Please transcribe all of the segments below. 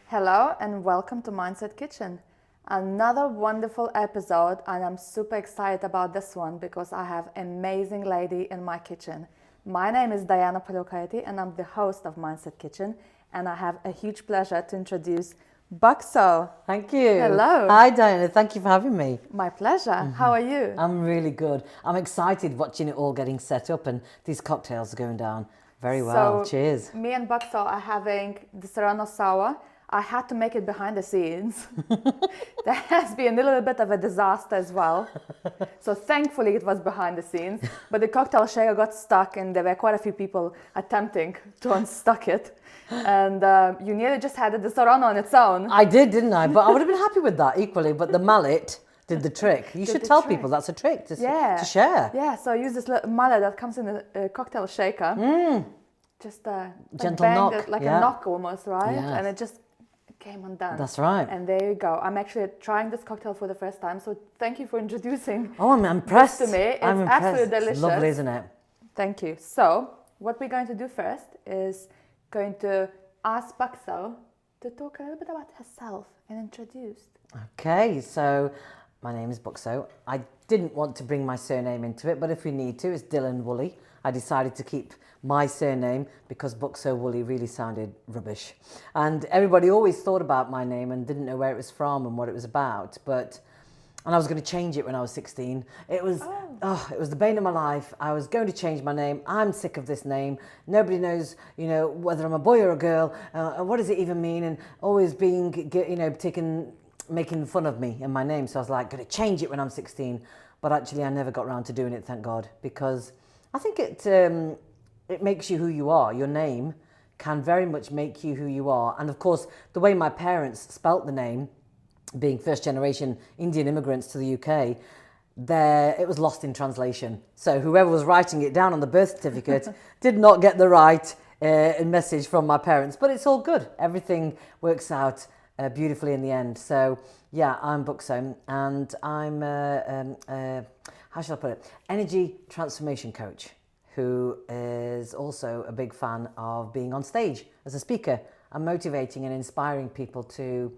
Hello and welcome to Mindset Kitchen. Another wonderful episode, and I'm super excited about this one because I have an amazing lady in my kitchen. My name is Diana Polokayati and I'm the host of Mindset Kitchen, and I have a huge pleasure to introduce Buckso. Thank you. Hello. Hi Diana, thank you for having me. My pleasure. How are you? I'm really good. I'm excited watching it all getting set up and these cocktails are going down very well. So, Cheers. Me and Buckso are having the Serrano Sour. I had to make it behind the scenes. That has been a little bit of a disaster as well. So thankfully it was behind the scenes, but the cocktail shaker got stuck and there were quite a few people attempting to unstuck it. And you nearly just had the Serrano on its own. I did, didn't I? But I would have been happy with that equally, but the mallet did the trick. You should tell people that's a trick to share. Yeah, so I use this little mallet that comes in a cocktail shaker. Just gentle knock. It like a knock almost, right? Yes. And it just came undone. That's right. And there you go. I'm actually trying this cocktail for the first time, so thank you for introducing. Oh, I'm impressed. This to me. It's absolutely delicious. It's lovely, isn't it? Thank you. So, what we're going to do first is going to ask Buckso to talk a little bit about herself and introduce. Okay, so my name is Buckso. I didn't want to bring my surname into it, but if we need to, it's Dhillon-Woolley. I decided to keep my surname because Buckso-Woolley really sounded rubbish. And everybody always thought about my name and didn't know where it was from and what it was about. And I was going to change it when I was 16. It was the bane of my life. I was going to change my name. I'm sick of this name. Nobody knows, whether I'm a boy or a girl. What does it even mean? And always being, making fun of me and my name. So I was like, going to change it when I'm 16. But actually, I never got around to doing it, thank God, because I think it makes you who you are. Your name can very much make you who you are. And of course, the way my parents spelt the name, being first generation Indian immigrants to the UK, it was lost in translation. So whoever was writing it down on the birth certificate did not get the right message from my parents. But it's all good. Everything works out beautifully in the end. So yeah, I'm Buckso, and I'm how shall I put it? Energy transformation coach, who is also a big fan of being on stage as a speaker and motivating and inspiring people to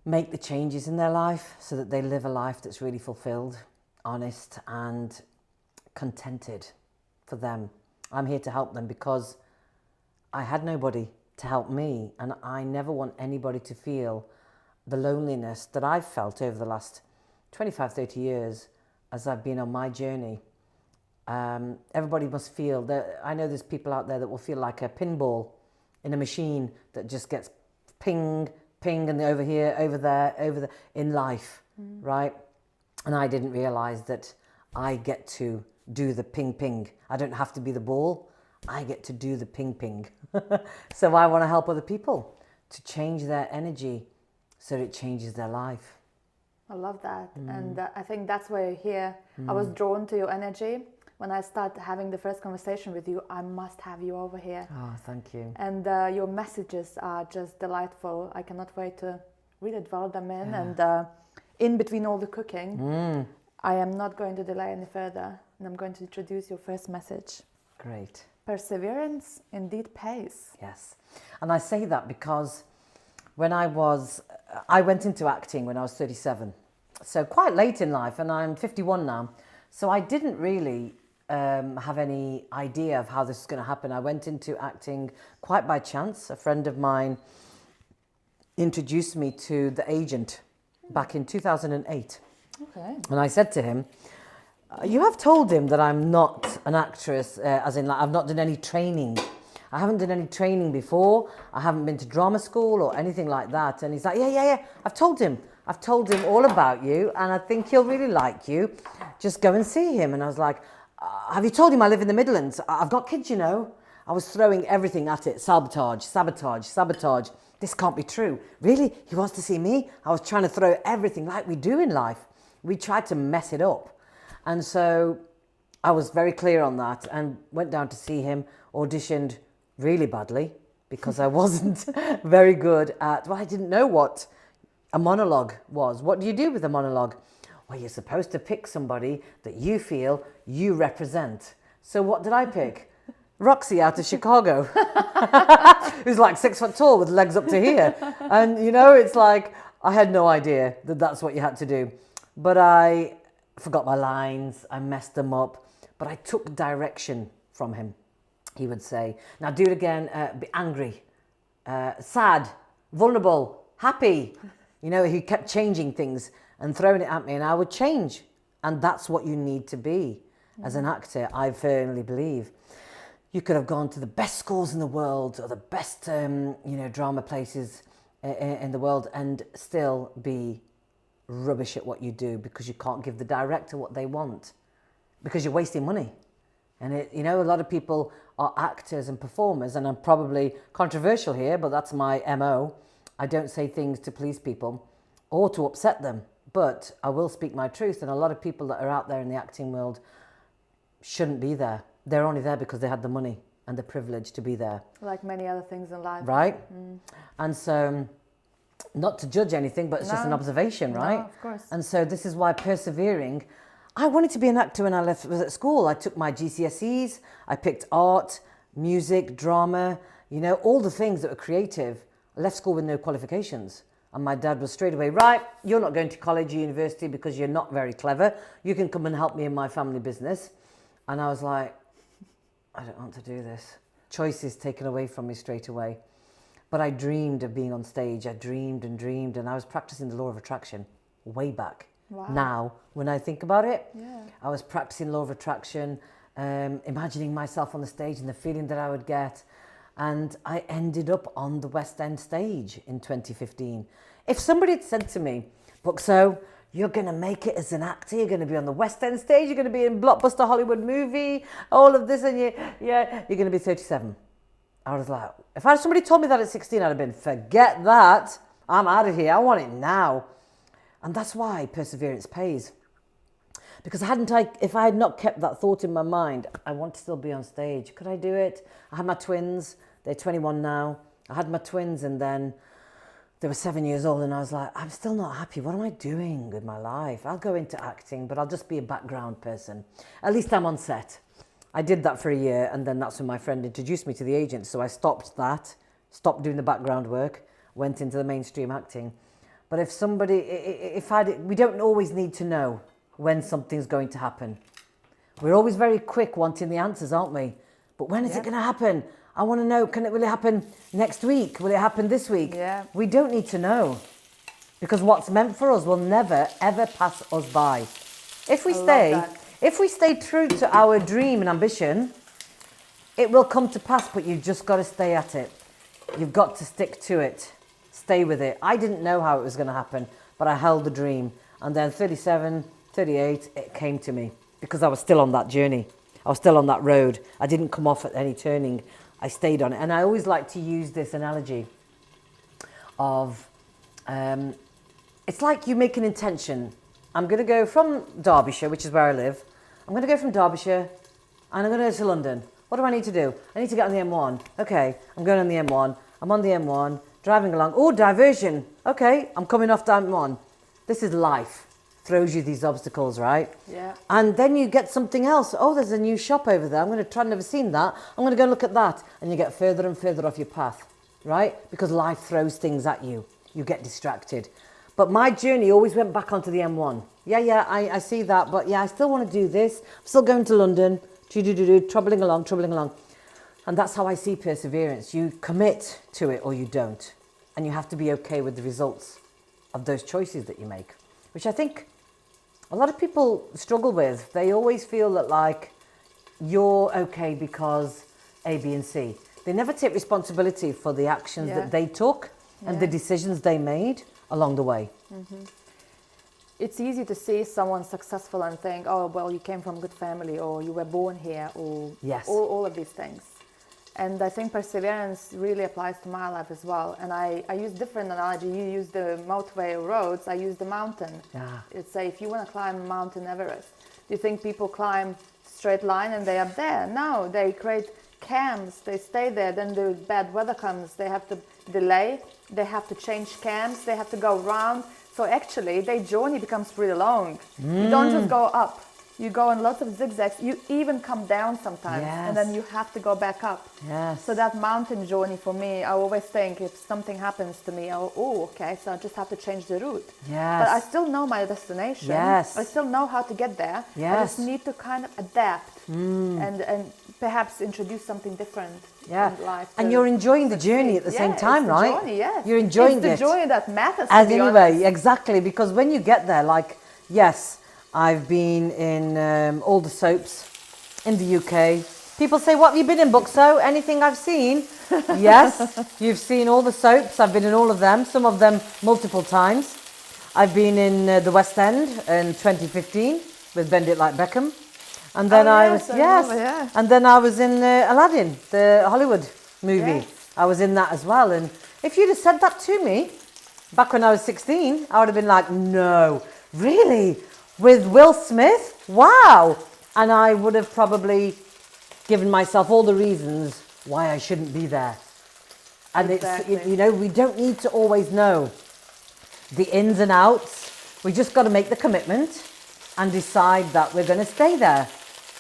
make the changes in their life so that they live a life that's really fulfilled, honest and contented for them. I'm here to help them because I had nobody to help me, and I never want anybody to feel the loneliness that I've felt over the last 25, 30 years as I've been on my journey. Everybody must feel that. I know there's people out there that will feel like a pinball in a machine that just gets ping, and over here, over there in life, right? And I didn't realize that I get to do the ping. I don't have to be the ball. I get to do the ping. So I want to help other people to change their energy so it changes their life. I love that. And I think that's why you're here. I was drawn to your energy. When I started having the first conversation with you, I must have you over here. Oh, thank you. And your messages are just delightful. I cannot wait to really dwell them in. Yeah. And in between all the cooking, I am not going to delay any further. And I'm going to introduce your first message. Great. Perseverance indeed pays. Yes. And I say that because I went into acting when I was 37. So quite late in life, and I'm 51 now. So I didn't really have any idea of how this was going to happen. I went into acting quite by chance. A friend of mine introduced me to the agent back in 2008. Okay. And I said to him, you have told him that I'm not an actress, as in like, I've not done any training. I haven't done any training before. I haven't been to drama school or anything like that. And he's like, yeah. I've told him all about you, and I think he'll really like you. Just go and see him. And I was like, have you told him I live in the Midlands? I've got kids, I was throwing everything at it. Sabotage. This can't be true. Really? He wants to see me? I was trying to throw everything like we do in life. We tried to mess it up. And so I was very clear on that and went down to see him, auditioned really badly because I wasn't very good at, I didn't know what a monologue was. What do you do with a monologue? Well, you're supposed to pick somebody that you feel you represent. So what did I pick? Roxy out of Chicago, who's like 6 foot tall with legs up to here. And, you know, it's like, I had no idea that that's what you had to do. But I forgot my lines, I messed them up, but I took direction from him. He would say, now do it again, be angry, sad, vulnerable, happy. You know, he kept changing things and throwing it at me, and I would change. And that's what you need to be as an actor, I firmly believe. You could have gone to the best schools in the world or the best, drama places in the world and still be rubbish at what you do because you can't give the director what they want because you're wasting money. And, a lot of people are actors and performers, and I'm probably controversial here, but that's my MO. I don't say things to please people or to upset them, but I will speak my truth. And a lot of people that are out there in the acting world shouldn't be there. They're only there because they had the money and the privilege to be there. Like many other things in life. Right? And so, not to judge anything, but it's just an observation, right? No, of course. And so this is why persevering. I wanted to be an actor when I was at school. I took my GCSEs, I picked art, music, drama, all the things that were creative. I left school with no qualifications. And my dad was straight away, right, you're not going to college or university because you're not very clever. You can come and help me in my family business. And I was like, I don't want to do this. Choices taken away from me straight away. But I dreamed of being on stage. I dreamed, and I was practicing the law of attraction way back. Wow. Now, when I think about it, Yeah. I was practicing law of attraction, imagining myself on the stage and the feeling that I would get. And I ended up on the West End stage in 2015. If somebody had said to me, Buckso, you're going to make it as an actor, you're going to be on the West End stage, you're going to be in blockbuster Hollywood movie, all of this, and you're going to be 37. I was like, if somebody told me that at 16, I'd have been, forget that, I'm out of here, I want it now. And that's why perseverance pays. Because if I had not kept that thought in my mind, I want to still be on stage. Could I do it? I had my twins, they're 21 now. I had my twins and then they were 7 years old and I was like, I'm still not happy. What am I doing with my life? I'll go into acting, but I'll just be a background person. At least I'm on set. I did that for a year and then that's when my friend introduced me to the agent. So I stopped doing the background work, went into the mainstream acting. But we don't always need to know when something's going to happen. We're always very quick wanting the answers, aren't we? But when is it going to happen? I want to know, will it happen next week? Will it happen this week? Yeah. We don't need to know. Because what's meant for us will never, ever pass us by. If we stay true to our dream and ambition, it will come to pass, but you've just got to stay at it. You've got to stick to it. Stay with it. I didn't know how it was going to happen, but I held the dream. And then 37, 38, it came to me because I was still on that journey. I was still on that road. I didn't come off at any turning. I stayed on it. And I always like to use this analogy of, it's like you make an intention. I'm going to go from Derbyshire, which is where I live. I'm going to go from Derbyshire and I'm going to go to London. What do I need to do? I need to get on the M1. Okay, I'm going on the M1. I'm on the M1, driving along. Oh, diversion. Okay, I'm coming off the M1. This is life. Throws you these obstacles, right? Yeah. And then you get something else. Oh, there's a new shop over there. I'm going to try, I've never seen that. I'm going to go look at that. And you get further and further off your path, right? Because life throws things at you. You get distracted. But my journey always went back onto the M1. Yeah, I see that. But yeah, I still want to do this. I'm still going to London. Troubling along. And that's how I see perseverance. You commit to it or you don't. And you have to be okay with the results of those choices that you make, which I think a lot of people struggle with. They always feel that like you're okay because A, B, and C. They never take responsibility for the actions that they took and the decisions they made along the way. Mm-hmm. It's easy to see someone successful and think, oh, well, you came from a good family or you were born here or all of these things. And I think perseverance really applies to my life as well. And I use different analogy. You use the motorway roads, I use the mountain. Yeah. It's say, if you want to climb Mount Everest, do you think people climb straight line and they're up there? No, they create camps, they stay there, then the bad weather comes, they have to delay, they have to change camps, they have to go around. So actually, their journey becomes pretty long. You don't just go up. You go in lots of zigzags. You even come down sometimes, and then you have to go back up. Yes. So that mountain journey for me, I always think if something happens to me, okay, so I just have to change the route. Yes. But I still know my destination. Yes. I still know how to get there. Yes. I just need to kind of adapt and perhaps introduce something different in life. And you're enjoying the journey at the same time, right? It's the journey, yes. You're enjoying it. It's the journey that matters, As to be anyway, honest. exactly, because when you get there, like, yes, I've been in all the soaps in the UK. People say, what have you been in, Buckso? Anything I've seen? Yes, you've seen all the soaps. I've been in all of them, some of them multiple times. I've been in the West End in 2015 with Bend It Like Beckham. And then and then I was in Aladdin, the Hollywood movie. Yes. I was in that as well. And if you'd have said that to me back when I was 16, I would have been like, no, really? With Will Smith? Wow. And I would have probably given myself all the reasons why I shouldn't be there. And Exactly. it's, we don't need to always know the ins and outs. We just got to make the commitment and decide that we're going to stay there.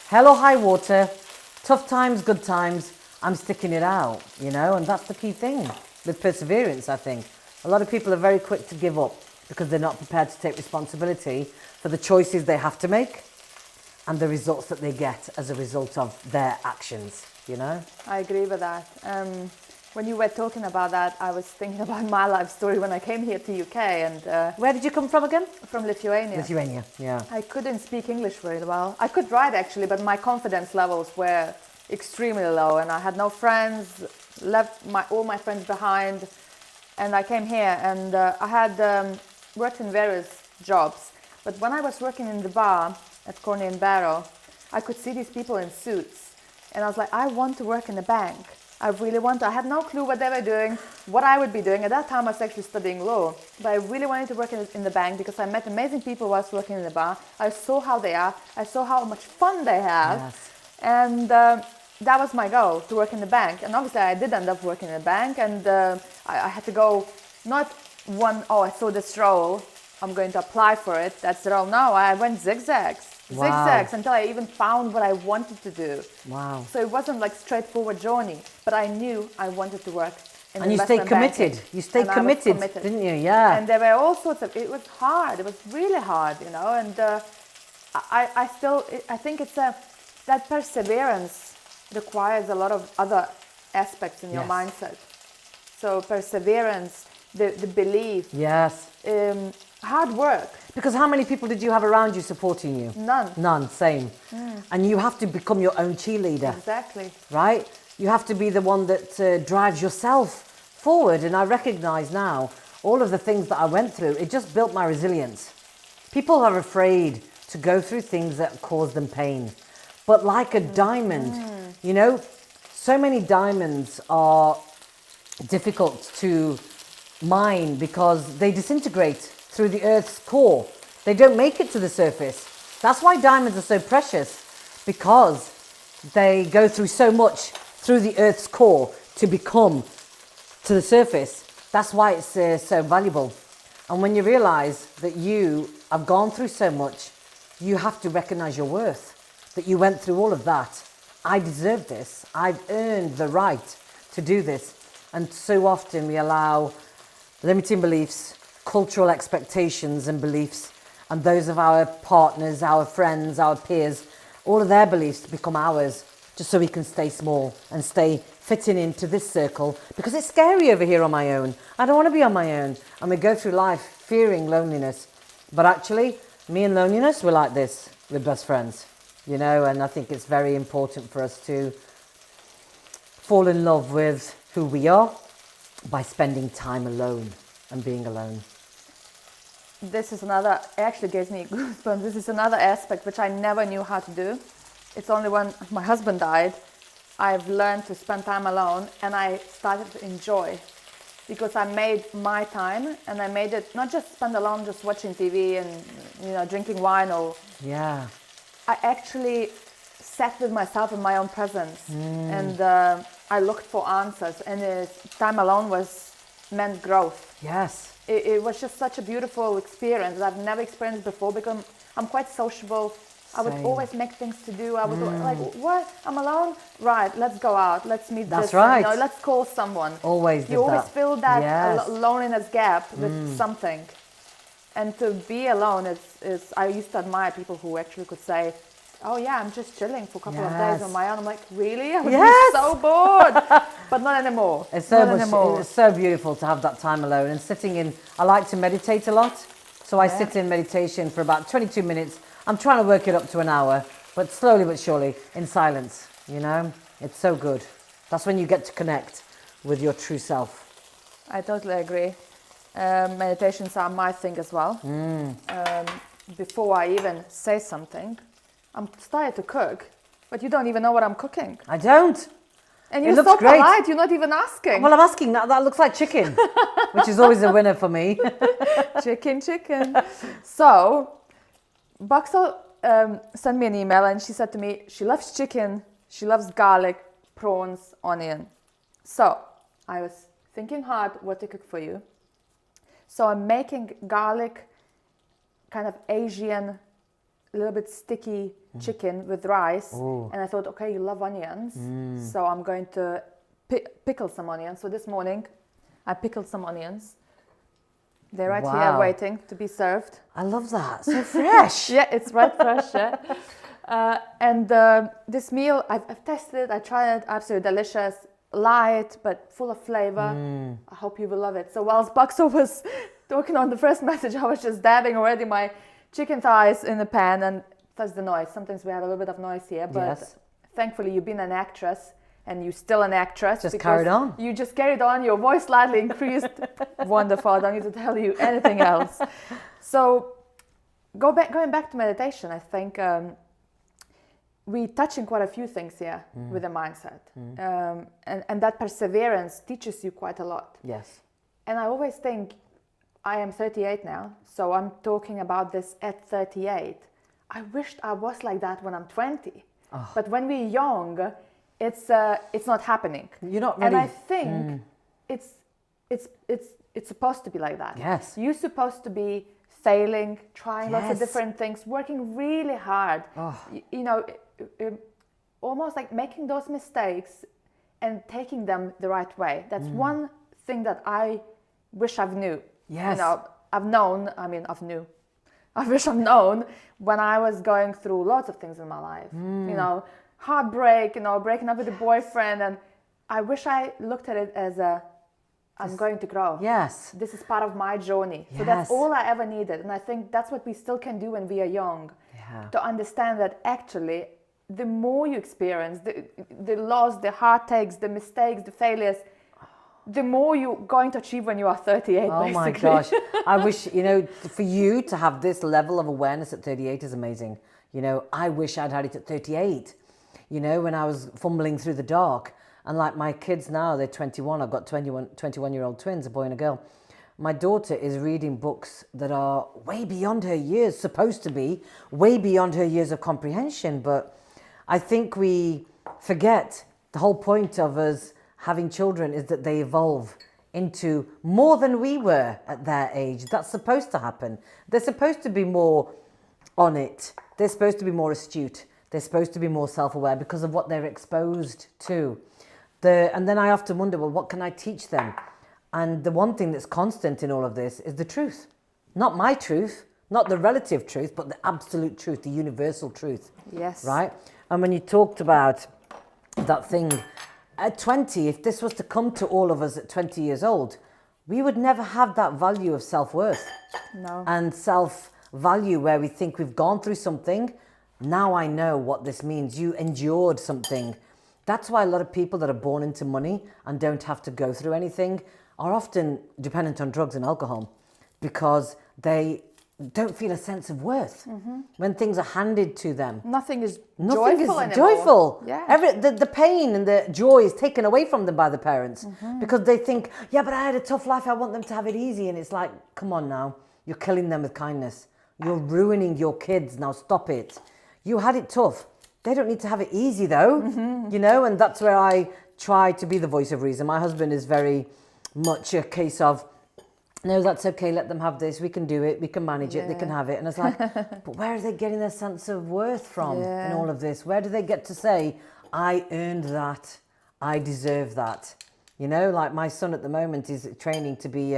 Hell or high water, tough times, good times, I'm sticking it out, and that's the key thing with perseverance, I think. A lot of people are very quick to give up because they're not prepared to take responsibility for the choices they have to make and the results that they get as a result of their actions, I agree with that. When you were talking about that, I was thinking about my life story when I came here to UK and Where did you come from again? from Lithuania. Lithuania, yeah. I couldn't speak English very well. I could write actually, but my confidence levels were extremely low and I had no friends, left all my friends behind. And I came here and I had worked in various jobs. But when I was working in the bar at Corny and Barrow, I could see these people in suits. And I was like, I want to work in a bank. I really want to. I had no clue what they were doing, what I would be doing. At that time, I was actually studying law. But I really wanted to work in the bank because I met amazing people whilst working in the bar. I saw how they are. I saw how much fun they have. Yes. And that was my goal, to work in the bank. And obviously, I did end up working in the bank. And I had to go, not I saw this role, I'm going to apply for it. That's the role. No, I went zigzags. Wow. Zigzags until I even found what I wanted to do. Wow. So it wasn't like straightforward journey, but I knew I wanted to work in And you stayed investment committed. banking. You stayed And I was committed, didn't you? Yeah. And there were all sorts of, it was hard. It was really hard, and I think it's that perseverance requires a lot of other aspects in your Yes. mindset. So perseverance, the belief, Yes. hard work. Because how many people did you have around you supporting you? None. None, same. And you have to become your own cheerleader, Exactly. right? You have to be the one that drives yourself forward. And I recognize now all of the things that I went through, it just built my resilience. People are afraid to go through things that cause them pain. But like a diamond, so many diamonds are difficult to mine because they disintegrate through the Earth's core. They don't make it to the surface. That's why diamonds are so precious, because they go through so much through the Earth's core to become to the surface. That's why it's so valuable. And when you realize that you have gone through so much, you have to recognize your worth, that you went through all of that. I deserve this. I've earned the right to do this. And so often we allow limiting beliefs, cultural expectations and beliefs, and those of our partners, our friends, our peers, all of their beliefs to become ours, just so we can stay small and stay fitting into this circle, because it's scary over here on my own. I don't want to be on my own. And we go through life fearing loneliness. But actually, me and loneliness, we're like this. We're best friends, and I think it's very important for us to fall in love with who we are by spending time alone and being alone. This is another, it actually gives me goosebumps. This is another aspect which I never knew how to do. It's only when my husband died, I've learned to spend time alone, and I started to enjoy, because I made my time, and I made it not just spend alone, just watching TV and drinking wine Yeah. I actually sat with myself in my own presence, and I looked for answers. And time alone was meant growth. Yes. It was just such a beautiful experience that I've never experienced before, because I'm quite sociable. I would Same. always make things to do. I would like, what? I'm alone? Right, let's go out. Let's meet That's this. right. You know, let's call someone. Always did You always that. fill that Yes. loneliness gap with something. And to be alone is, I used to admire people who actually could say, oh yeah, I'm just chilling for a couple of days on my own. I'm like, really? I would Yes. be so bored. But not anymore. It's so not anymore. It's so beautiful to have that time alone and sitting in. I like to meditate a lot, so I sit in meditation for about 22 minutes. I'm trying to work it up to an hour, but slowly but surely in silence. You know, it's so good. That's when you get to connect with your true self. I totally agree. Meditations are my thing as well. Before I even say something, I'm started to cook, but you don't even know what I'm cooking. I don't. And It you're looks so great. polite, you're not even asking. Well, I'm asking that. That looks like chicken, which is always a winner for me. Chicken. So, Buckso sent me an email and she said to me, she loves chicken, she loves garlic, prawns, onion. So, I was thinking hard what to cook for you. So I'm making garlic, kind of Asian, a little bit sticky chicken with rice. Ooh. And I thought, okay, you love onions. So I'm going to pickle some onions. So this morning I pickled some onions. They're right here waiting to be served. I love that. So fresh. Yeah, it's right fresh. Yeah. And this meal, I've tested it. I tried it. Absolutely delicious. Light, but full of flavor. I hope you will love it. So whilst Buckso was talking on the first message, I was just dabbing already my chicken thighs in the pan, and that's the noise. Sometimes we have a little bit of noise here, but thankfully you've been an actress and you're still an actress. Just carried on. You just carried on. Your voice slightly increased. Wonderful. I don't need to tell you anything else. So going back to meditation, I think we touching quite a few things here with the mindset. And that perseverance teaches you quite a lot. Yes. And I always think, I am 38 now, so I'm talking about this at 38. I wished I was like that when I'm 20. Oh. But when we're young, it's not happening. You're not ready. And I think it's supposed to be like that. Yes. You're supposed to be failing, trying lots of different things, working really hard. Oh. You know, almost like making those mistakes and taking them the right way. That's one thing that I wish I've knew. Yes. You know, I wish I've known when I was going through lots of things in my life. You know, heartbreak, you know, breaking up with a boyfriend, and I wish I looked at it as I'm going to grow. Yes. This is part of my journey. So that's all I ever needed. And I think that's what we still can do when we are young. Yeah. To understand that actually, the more you experience, the loss, the heartaches, the mistakes, the failures, the more you're going to achieve when you are 38, oh basically. My gosh. I wish, you know, for you to have this level of awareness at 38 is amazing. You know, I wish I'd had it at 38, you know, when I was fumbling through the dark. And like my kids now, they're 21. I've got 21-year-old twins, a boy and a girl. My daughter is reading books that are way beyond her years, supposed to be, way beyond her years of comprehension. But I think we forget the whole point of us having children is that they evolve into more than we were at their age. That's supposed to happen. They're supposed to be more on it. They're supposed to be more astute. They're supposed to be more self-aware because of what they're exposed to. And then I often wonder, well, what can I teach them? And the one thing that's constant in all of this is the truth. Not my truth, not the relative truth, but the absolute truth, the universal truth. Yes. Right? And when you talked about that thing, at 20, if this was to come to all of us at 20 years old, we would never have that value of self-worth. No. And self-value where we think we've gone through something. Now I know what this means. You endured something. That's why a lot of people that are born into money and don't have to go through anything are often dependent on drugs and alcohol because they don't feel a sense of worth when things are handed to them. Nothing is joyful anymore. Joyful. Yeah. The pain and the joy is taken away from them by the parents because they think, yeah, but I had a tough life. I want them to have it easy. And it's like, come on now. You're killing them with kindness. You're ruining your kids. Now stop it. You had it tough. They don't need to have it easy though, you know, and that's where I try to be the voice of reason. My husband is very much a case of, no, that's okay, let them have this, we can do it, we can manage it, they can have it. And it's like, but where are they getting their sense of worth from in all of this? Where do they get to say, I earned that, I deserve that? You know, like my son at the moment is training to be,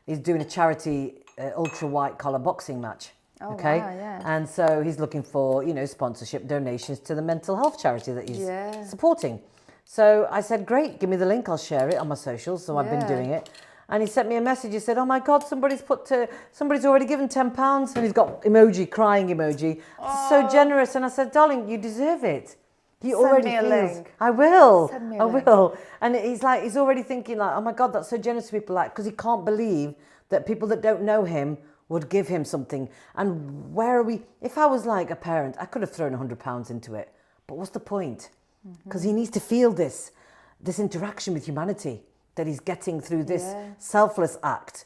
he's doing a charity ultra white collar boxing match. Oh, Okay. wow, yeah. And so he's looking for, you know, sponsorship, donations to the mental health charity that he's supporting. So I said, great, give me the link, I'll share it on my socials. So I've been doing it. And he sent me a message. He said, oh my God, somebody's already given £10. And he's got emoji, crying emoji. So generous. And I said, darling, you deserve it. He already Send me a link. I will. Send me I a link. will. And he's already thinking like, oh my God, that's so generous to people, like, because he can't believe that people that don't know him would give him something. And where are we? If I was like a parent, I could have thrown £100 into it. But what's the point? Because he needs to feel this interaction with humanity that he's getting through this selfless act.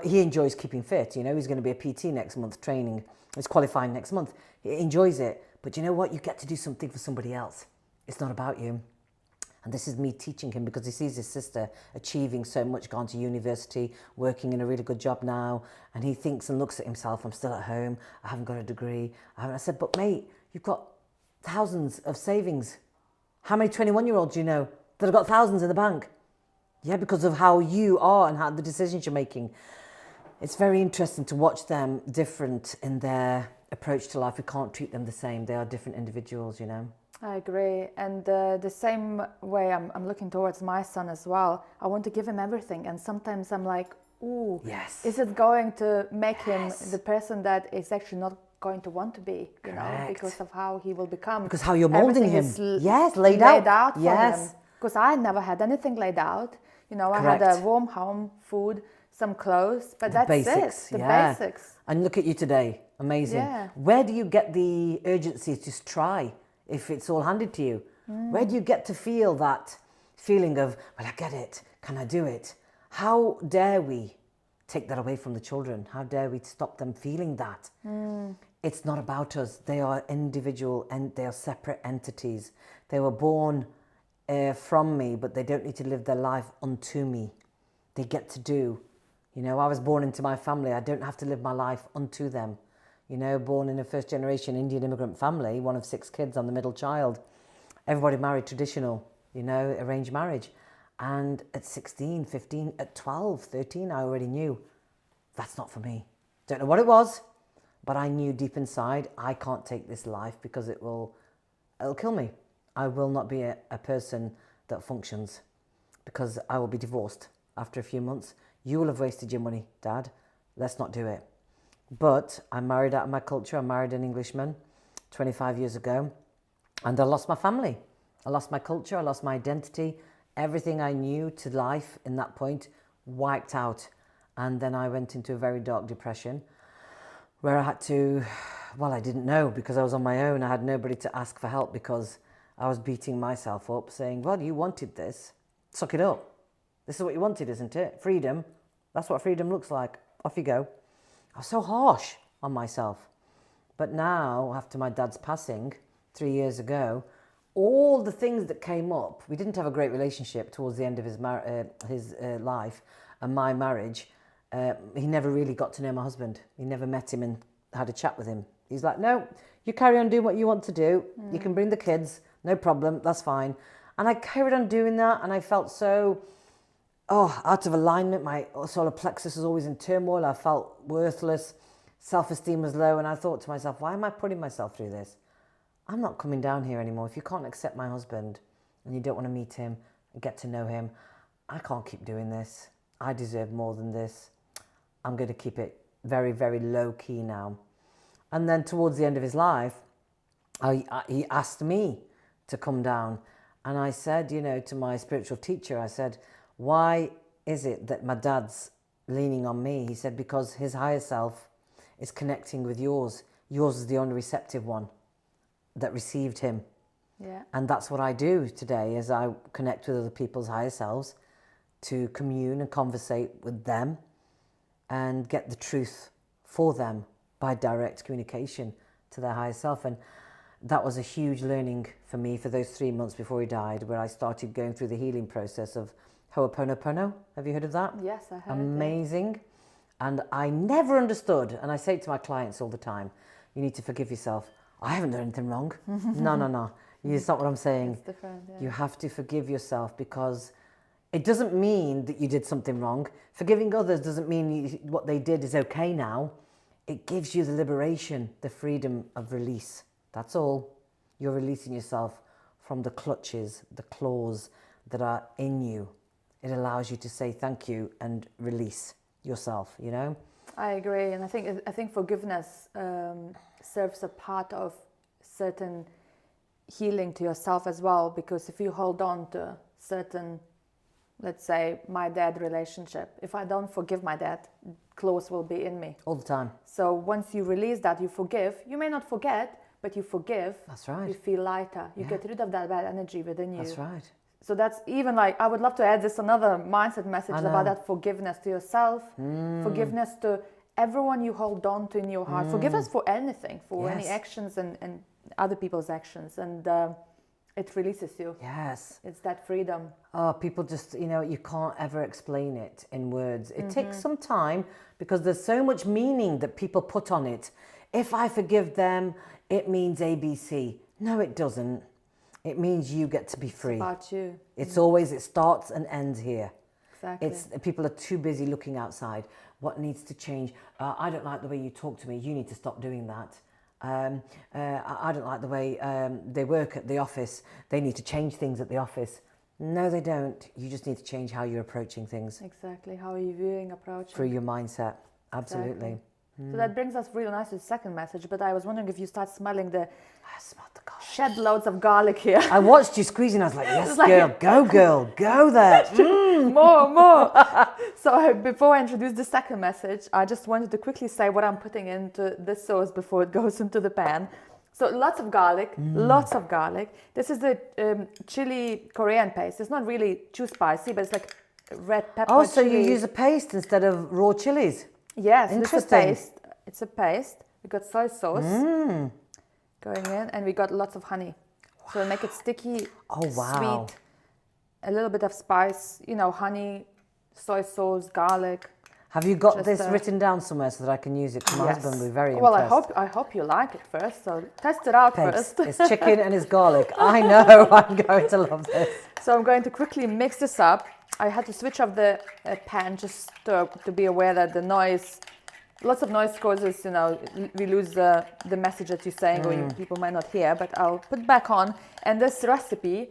He enjoys keeping fit. You know, he's going to be a PT next month, training. He's qualifying next month. He enjoys it. But you know what? You get to do something for somebody else. It's not about you. And this is me teaching him because he sees his sister achieving so much, gone to university, working in a really good job now. And he thinks and looks at himself, I'm still at home. I haven't got a degree. I said, but mate, you've got thousands of savings. How many 21-year-olds do you know that have got thousands in the bank? Yeah, because of how you are and how the decisions you're making. It's very interesting to watch them different in their approach to life. We can't treat them the same. They are different individuals, you know. I agree. And the same way I'm looking towards my son as well. I want to give him everything. And sometimes I'm like, ooh, is it going to make him the person that is actually not going to want to be, you know, because of how he will become. Because how you're molding him. Laid out for him. Because I never had anything laid out. You know, I had a warm home, food, some clothes, but that's basics, it. The basics. And look at you today. Amazing. Yeah. Where do you get the urgency to just try if it's all handed to you? Where do you get to feel that feeling of, well, I get it. Can I do it? How dare we take that away from the children? How dare we stop them feeling that? It's not about us. They are individual and they are separate entities. They were born from me, but they don't need to live their life unto me. They get to do. You know, I was born into my family. I don't have to live my life unto them. You know, born in a first generation Indian immigrant family, one of 6 kids, I'm the middle child. Everybody married traditional, you know, arranged marriage. And at 16, 15, at 12, 13, I already knew that's not for me. Don't know what it was, but I knew deep inside, I can't take this life because it'll kill me. I will not be a person that functions because I will be divorced after a few months. You will have wasted your money, Dad. Let's not do it. But I married out of my culture. I married an Englishman 25 years ago, and I lost my family. I lost my culture. I lost my identity. Everything I knew to life in that point wiped out. And then I went into a very dark depression where I had to, well, I didn't know because I was on my own. I had nobody to ask for help because I was beating myself up saying, well, you wanted this. Suck it up. This is what you wanted, isn't it? Freedom. That's what freedom looks like. Off you go. I was so harsh on myself. But now, after my dad's passing 3 years ago, all the things that came up, we didn't have a great relationship towards the end of his life and my marriage. He never really got to know my husband. He never met him and had a chat with him. He's like, no, you carry on doing what you want to do. You can bring the kids, no problem, that's fine. And I carried on doing that and I felt so out of alignment. My solar plexus was always in turmoil. I felt worthless. Self-esteem was low. And I thought to myself, why am I putting myself through this? I'm not coming down here anymore. If you can't accept my husband and you don't want to meet him and get to know him, I can't keep doing this. I deserve more than this. I'm going to keep it very, very low key now. And then towards the end of his life, he asked me to come down. And I said, you know, to my spiritual teacher, I said, why is it that my dad's leaning on me? He said, because his higher self is connecting with yours. Yours is the only receptive one that received him. Yeah. And that's what I do today, is I connect with other people's higher selves to commune and conversate with them and get the truth for them by direct communication to their higher self. And that was a huge learning for me for those 3 months before he died, where I started going through the healing process of Ho'oponopono. Have you heard of that? Yes, I heard. Amazing. And I never understood, and I say it to my clients all the time, you need to forgive yourself. I haven't done anything wrong. No. It's not what I'm saying. It's different, yeah. You have to forgive yourself, because it doesn't mean that you did something wrong. Forgiving others doesn't mean what they did is okay now. It gives you the liberation, the freedom of release. That's all. You're releasing yourself from the clutches, the claws that are in you. It allows you to say thank you and release yourself, you know? I agree, and I think forgiveness serves a part of certain healing to yourself as well, because if you hold on to certain, let's say, my dad relationship, if I don't forgive my dad, claws will be in me. All the time. So once you release that, you forgive, you may not forget, but you forgive. That's right. You feel lighter. You get rid of that bad energy within you. That's right. So that's even like, I would love to add this another mindset message about that forgiveness to yourself, forgiveness to everyone you hold on to in your heart. Forgiveness for anything, for any actions and other people's actions. And it releases you. Yes. It's that freedom. Oh, people just, you can't ever explain it in words. It takes some time, because there's so much meaning that people put on it. If I forgive them, it means ABC. No, it doesn't. It means you get to be free. It's about you. It's always, it starts and ends here. Exactly. People are too busy looking outside. What needs to change? I don't like the way you talk to me. You need to stop doing that. I don't like the way they work at the office. They need to change things at the office. No, they don't. You just need to change how you're approaching things. Exactly. How are you viewing, approaching? Through your mindset. Absolutely. Exactly. So that brings us really nice to the second message, but I was wondering if you start smelling I smelled the garlic. shed loads of garlic here. I watched you squeezing. I was like, yes, girl, go there. More. So before I introduce the second message, I just wanted to quickly say what I'm putting into this sauce before it goes into the pan. So lots of garlic. This is the chili Korean paste. It's not really too spicy, but it's like red pepper. Oh, so chili. you use a paste instead of raw chilies? Yes, Interesting. It's a paste. We got soy sauce going in, and we got lots of honey. Wow. So make it sticky, sweet, a little bit of spice, honey, soy sauce, garlic. Have you got this written down somewhere so that I can use it? My husband will be very well, impressed. I hope you like it first, so test it out first. It's chicken and it's garlic. I know I'm going to love this. So I'm going to quickly mix this up. I had to switch off the pan just to be aware that the noise, lots of noise causes, we lose the message that you're saying, or people might not hear, but I'll put back on. And this recipe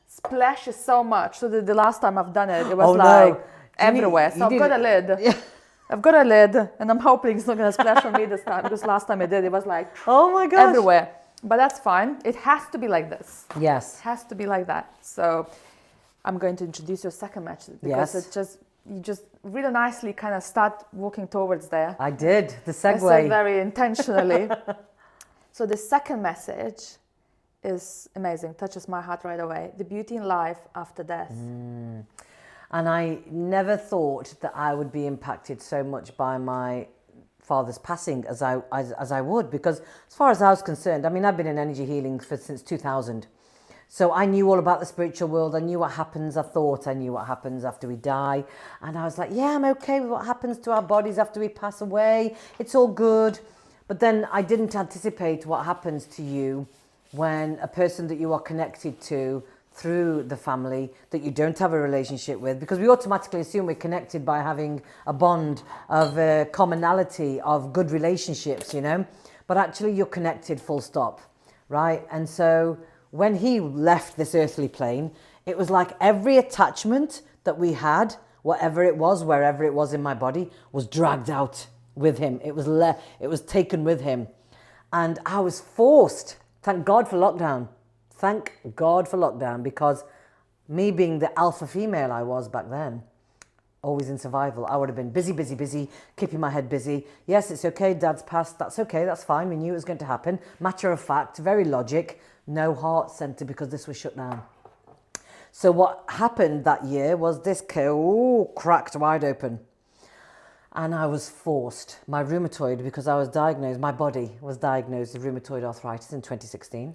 splashes so much, so that the last time I've done it, it was everywhere. So I've got a lid. Yeah. I've got a lid, and I'm hoping it's not going to splash on me this time, because last time I did, it was like, oh my gosh, everywhere. But that's fine. It has to be like this. Yes. It has to be like that. So I'm going to introduce your second message, because you just really nicely kind of start walking towards there. I did, the segue. I said very intentionally. So the second message is amazing, touches my heart right away. The beauty in life after death. And I never thought that I would be impacted so much by my father's passing as I would, because as far as I was concerned, I've been in energy healing since 2000. So I knew all about the spiritual world. I knew what happens. I thought I knew what happens after we die. And I was like, yeah, I'm okay with what happens to our bodies after we pass away. It's all good. But then I didn't anticipate what happens to you when a person that you are connected to through the family that you don't have a relationship with, because we automatically assume we're connected by having a bond of commonality of good relationships, but actually you're connected full stop, right? And so when he left this earthly plane, it was like every attachment that we had, whatever it was, wherever it was in my body, was dragged out with him. It was taken with him. And I was forced, thank God for lockdown. Thank God for lockdown, because me being the alpha female I was back then, always in survival, I would have been busy, keeping my head busy. Yes, it's okay, Dad's passed. That's okay, that's fine. We knew it was going to happen. Matter of fact, very logic, no heart centre, because this was shut down. So what happened that year was this cracked wide open. And I was forced, my rheumatoid, because I was my body was diagnosed with rheumatoid arthritis in 2016.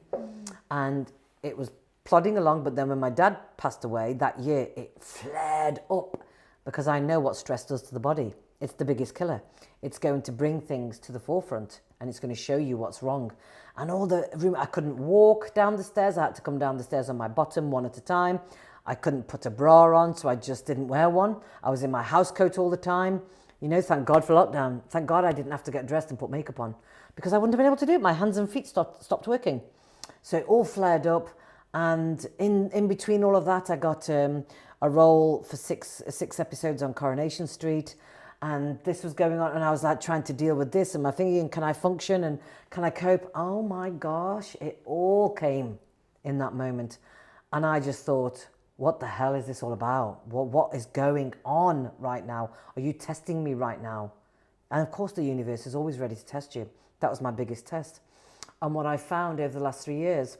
And it was plodding along. But then when my dad passed away that year, it flared up, because I know what stress does to the body. It's the biggest killer. It's going to bring things to the forefront, and it's going to show you what's wrong. And all the room, I couldn't walk down the stairs. I had to come down the stairs on my bottom one at a time. I couldn't put a bra on, so I just didn't wear one. I was in my house coat all the time. You know, thank God for lockdown. Thank God I didn't have to get dressed and put makeup on, because I wouldn't have been able to do it. My hands and feet stopped working. So it all flared up. And in between all of that, I got a role for six episodes on Coronation Street. And this was going on, and I was like trying to deal with this, and my thinking, can I function and can I cope? Oh my gosh, it all came in that moment. And I just thought, what the hell is this all about? What is going on right now? Are you testing me right now? And of course the universe is always ready to test you. That was my biggest test. And what I found over the last 3 years,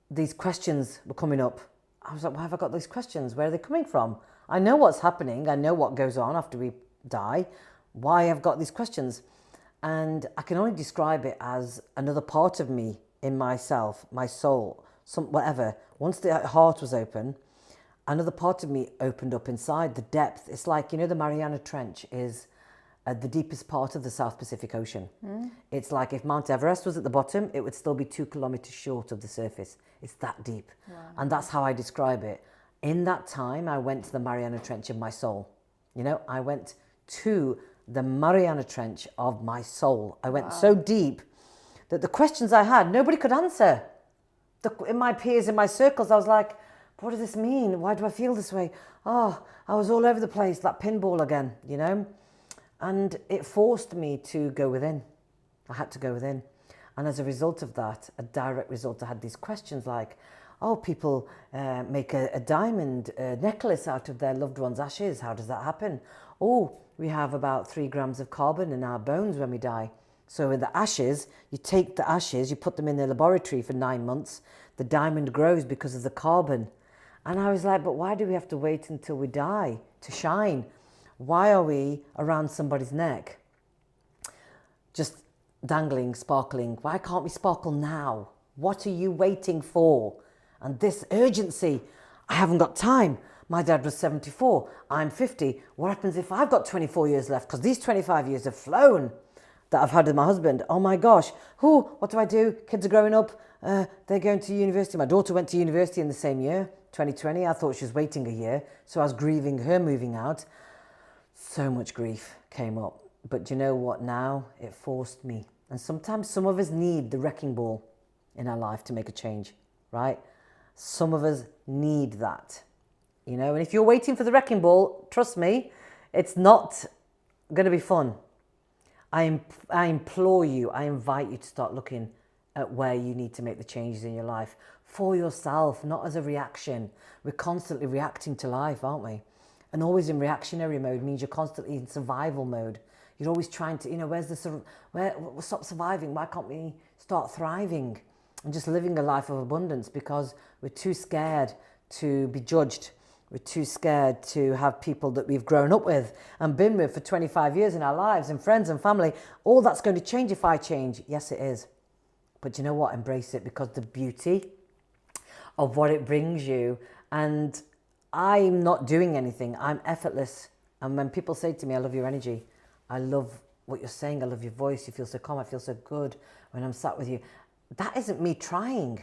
these questions were coming up. I was like, why have I got these questions? Where are they coming from? I know what's happening. I know what goes on after we die. Why I've got these questions? And I can only describe it as another part of me in myself, my soul, whatever. Once the heart was open, another part of me opened up inside the depth. It's like, you know, the Mariana Trench is the deepest part of the South Pacific Ocean. It's like if Mount Everest was at the bottom, it would still be 2 kilometers short of the surface. It's that deep. Wow. And that's how I describe it. In that time, I went to the Mariana Trench of my soul. You know, I went to the Mariana Trench of my soul. I went so deep that the questions I had, nobody could answer. In my peers, in my circles, I was like, what does this mean? Why do I feel this way? Oh, I was all over the place, that pinball again, you know? And it forced me to go within. I had to go within. And as a result of that, a direct result, I had these questions like, oh, people make a diamond necklace out of their loved one's ashes. How does that happen? Oh, we have about 3 grams of carbon in our bones when we die. So in the ashes, you take the ashes, you put them in the laboratory for 9 months. The diamond grows because of the carbon. And I was like, but why do we have to wait until we die to shine? Why are we around somebody's neck, just dangling, sparkling? Why can't we sparkle now? What are you waiting for? And this urgency, I haven't got time. My dad was 74, I'm 50. What happens if I've got 24 years left? Because these 25 years have flown that I've had with my husband. Oh my gosh, what do I do? Kids are growing up, they're going to university. My daughter went to university in the same year, 2020. I thought she was waiting a year, so I was grieving her moving out. So much grief came up. But you know what now? It forced me. And sometimes some of us need the wrecking ball in our life to make a change, right? Some of us need that, you know, and if you're waiting for the wrecking ball, trust me, it's not going to be fun. I implore you, I invite you to start looking at where you need to make the changes in your life for yourself, not as a reaction. We're constantly reacting to life, aren't we? And always in reactionary mode means you're constantly in survival mode. You're always trying to, you know, stop surviving? Why can't we start thriving? And just living a life of abundance, because we're too scared to be judged. We're too scared to have people that we've grown up with and been with for 25 years in our lives, and friends and family. All that's going to change if I change. Yes, it is. But you know what? Embrace it, because the beauty of what it brings you. And I'm not doing anything. I'm effortless. And when people say to me, I love your energy, I love what you're saying, I love your voice, you feel so calm, I feel so good when I'm sat with you. That isn't me trying.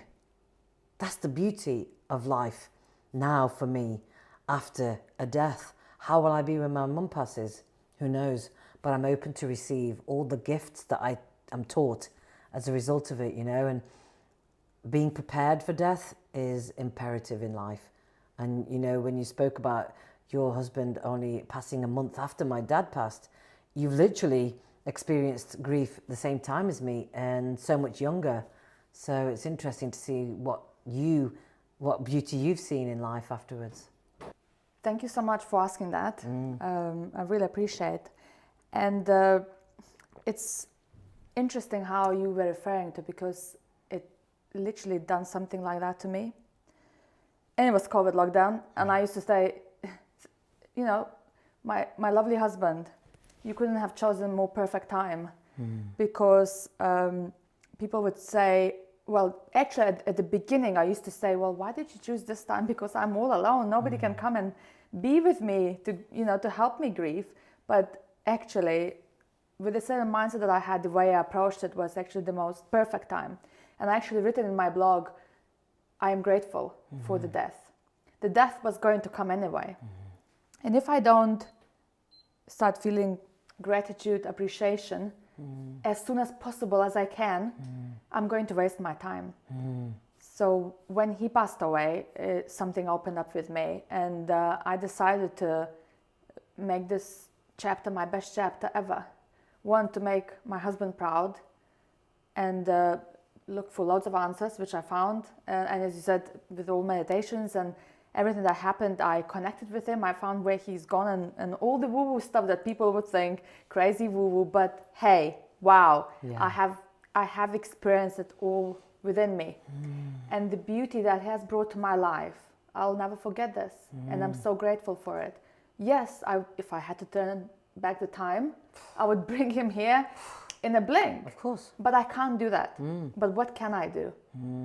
That's the beauty of life now for me after a death. How will I be when my mum passes? Who knows? But I'm open to receive all the gifts that I am taught as a result of it, you know, and being prepared for death is imperative in life. And, you know, when you spoke about your husband only passing a month after my dad passed, you've literally experienced grief the same time as me and so much younger. So it's interesting to see what beauty you've seen in life afterwards. Thank you so much for asking that. I really appreciate. And it's interesting how you were referring to, because it literally done something like that to me. And it was COVID lockdown, and I used to say, you know, my lovely husband, you couldn't have chosen more perfect time, because people would say, well, actually, at the beginning, I used to say, well, why did you choose this time? Because I'm all alone. Nobody can come and be with me to help me grieve. But actually, with the certain mindset that I had, the way I approached it was actually the most perfect time. And I actually written in my blog, I am grateful for the death. The death was going to come anyway. And if I don't start feeling gratitude, appreciation, as soon as possible as I can, I'm going to waste my time. So when he passed away, something opened up with me, and I decided to make this chapter my best chapter ever. One, to make my husband proud, and look for loads of answers, which I found. And as you said, with all meditations and everything that happened, I connected with him. I found where he's gone, and all the woo-woo stuff that people would think crazy woo-woo. But hey, wow, I have experienced it all within me, and the beauty that has brought to my life. I'll never forget this, and I'm so grateful for it. Yes, if I had to turn back the time, I would bring him here in a blink. Of course. But I can't do that. But what can I do?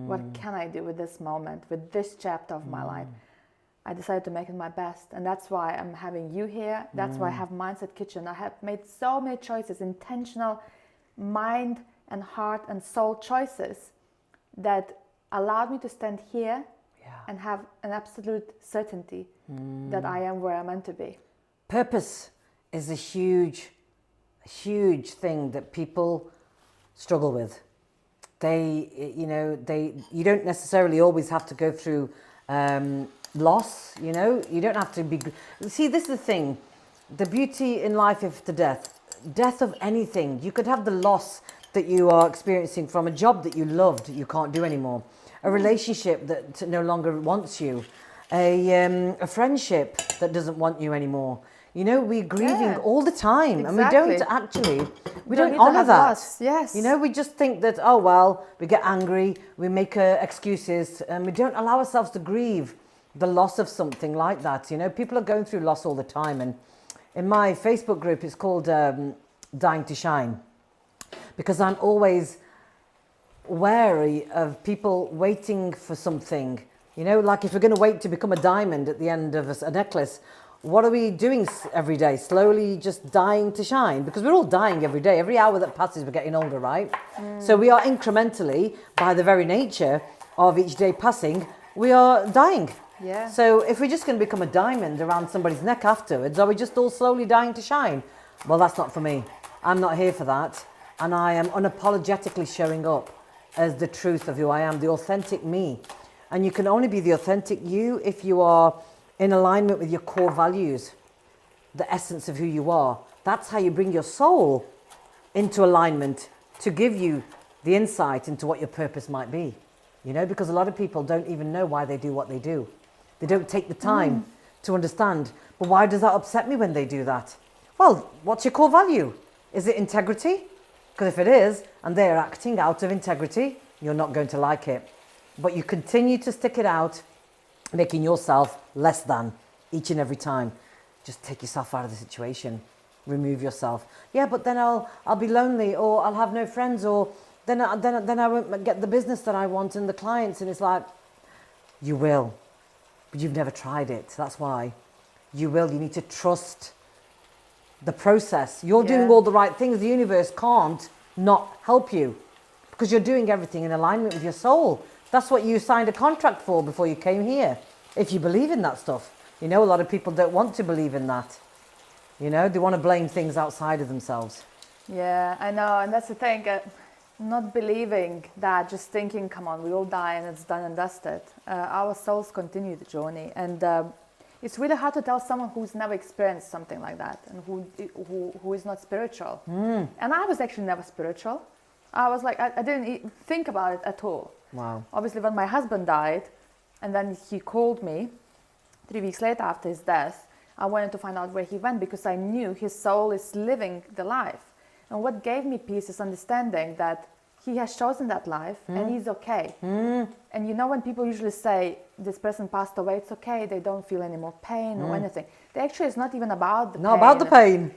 What can I do with this moment, with this chapter of my life? I decided to make it my best, and that's why I'm having you here. That's why I have Mindset Kitchen. I have made so many choices, intentional mind and heart and soul choices that allowed me to stand here and have an absolute certainty that I am where I'm meant to be. Purpose is a huge thing that people struggle with. You don't necessarily always have to go through loss, you don't have to be... See, this is the thing, the beauty in life after death of anything. You could have the loss that you are experiencing from a job that you loved, you can't do anymore, a relationship that no longer wants you, a friendship that doesn't want you anymore. We're grieving all the time, and we don't honor that. Loss. Yes. We just think that, oh, well, we get angry, we make excuses, and we don't allow ourselves to grieve the loss of something like that. People are going through loss all the time, and in my Facebook group, it's called Dying to Shine, because I'm always wary of people waiting for something. Like if we're going to wait to become a diamond at the end of a necklace, what are we doing every day? Slowly just dying to shine, because we're all dying every day. Every hour that passes, we're getting older, right? So we are incrementally, by the very nature of each day passing, we are dying. Yeah. So if we're just going to become a diamond around somebody's neck afterwards, are we just all slowly dying to shine? Well, that's not for me. I'm not here for that. And I am unapologetically showing up as the truth of who I am, the authentic me. And you can only be the authentic you if you are in alignment with your core values, the essence of who you are. That's how you bring your soul into alignment to give you the insight into what your purpose might be. Because a lot of people don't even know why they do what they do. They don't take the time to understand. But why does that upset me when they do that? Well, what's your core value? Is it integrity? Because if it is, and they're acting out of integrity, you're not going to like it. But you continue to stick it out, making yourself less than each and every time. Just take yourself out of the situation. Remove yourself. Yeah, but then I'll be lonely, or I'll have no friends, or then I won't get the business that I want and the clients. And it's like, you will, but you've never tried it. That's why. You will. You need to trust the process. You're doing all the right things. The universe can't not help you, because you're doing everything in alignment with your soul. That's what you signed a contract for before you came here. If you believe in that stuff. A lot of people don't want to believe in that. They want to blame things outside of themselves. Yeah, I know. And that's the thing. Not believing that, just thinking, come on, we all die and it's done and dusted. Our souls continue the journey. And it's really hard to tell someone who's never experienced something like that and who is not spiritual. And I was actually never spiritual. I was like, I didn't think about it at all. Wow. Obviously, when my husband died, and then he called me 3 weeks later after his death, I wanted to find out where he went, because I knew his soul is living the life. And what gave me peace is understanding that he has chosen that life and he's okay. And when people usually say this person passed away, it's okay, they don't feel any more pain or anything. Actually, it's not even about the pain. Not about the pain.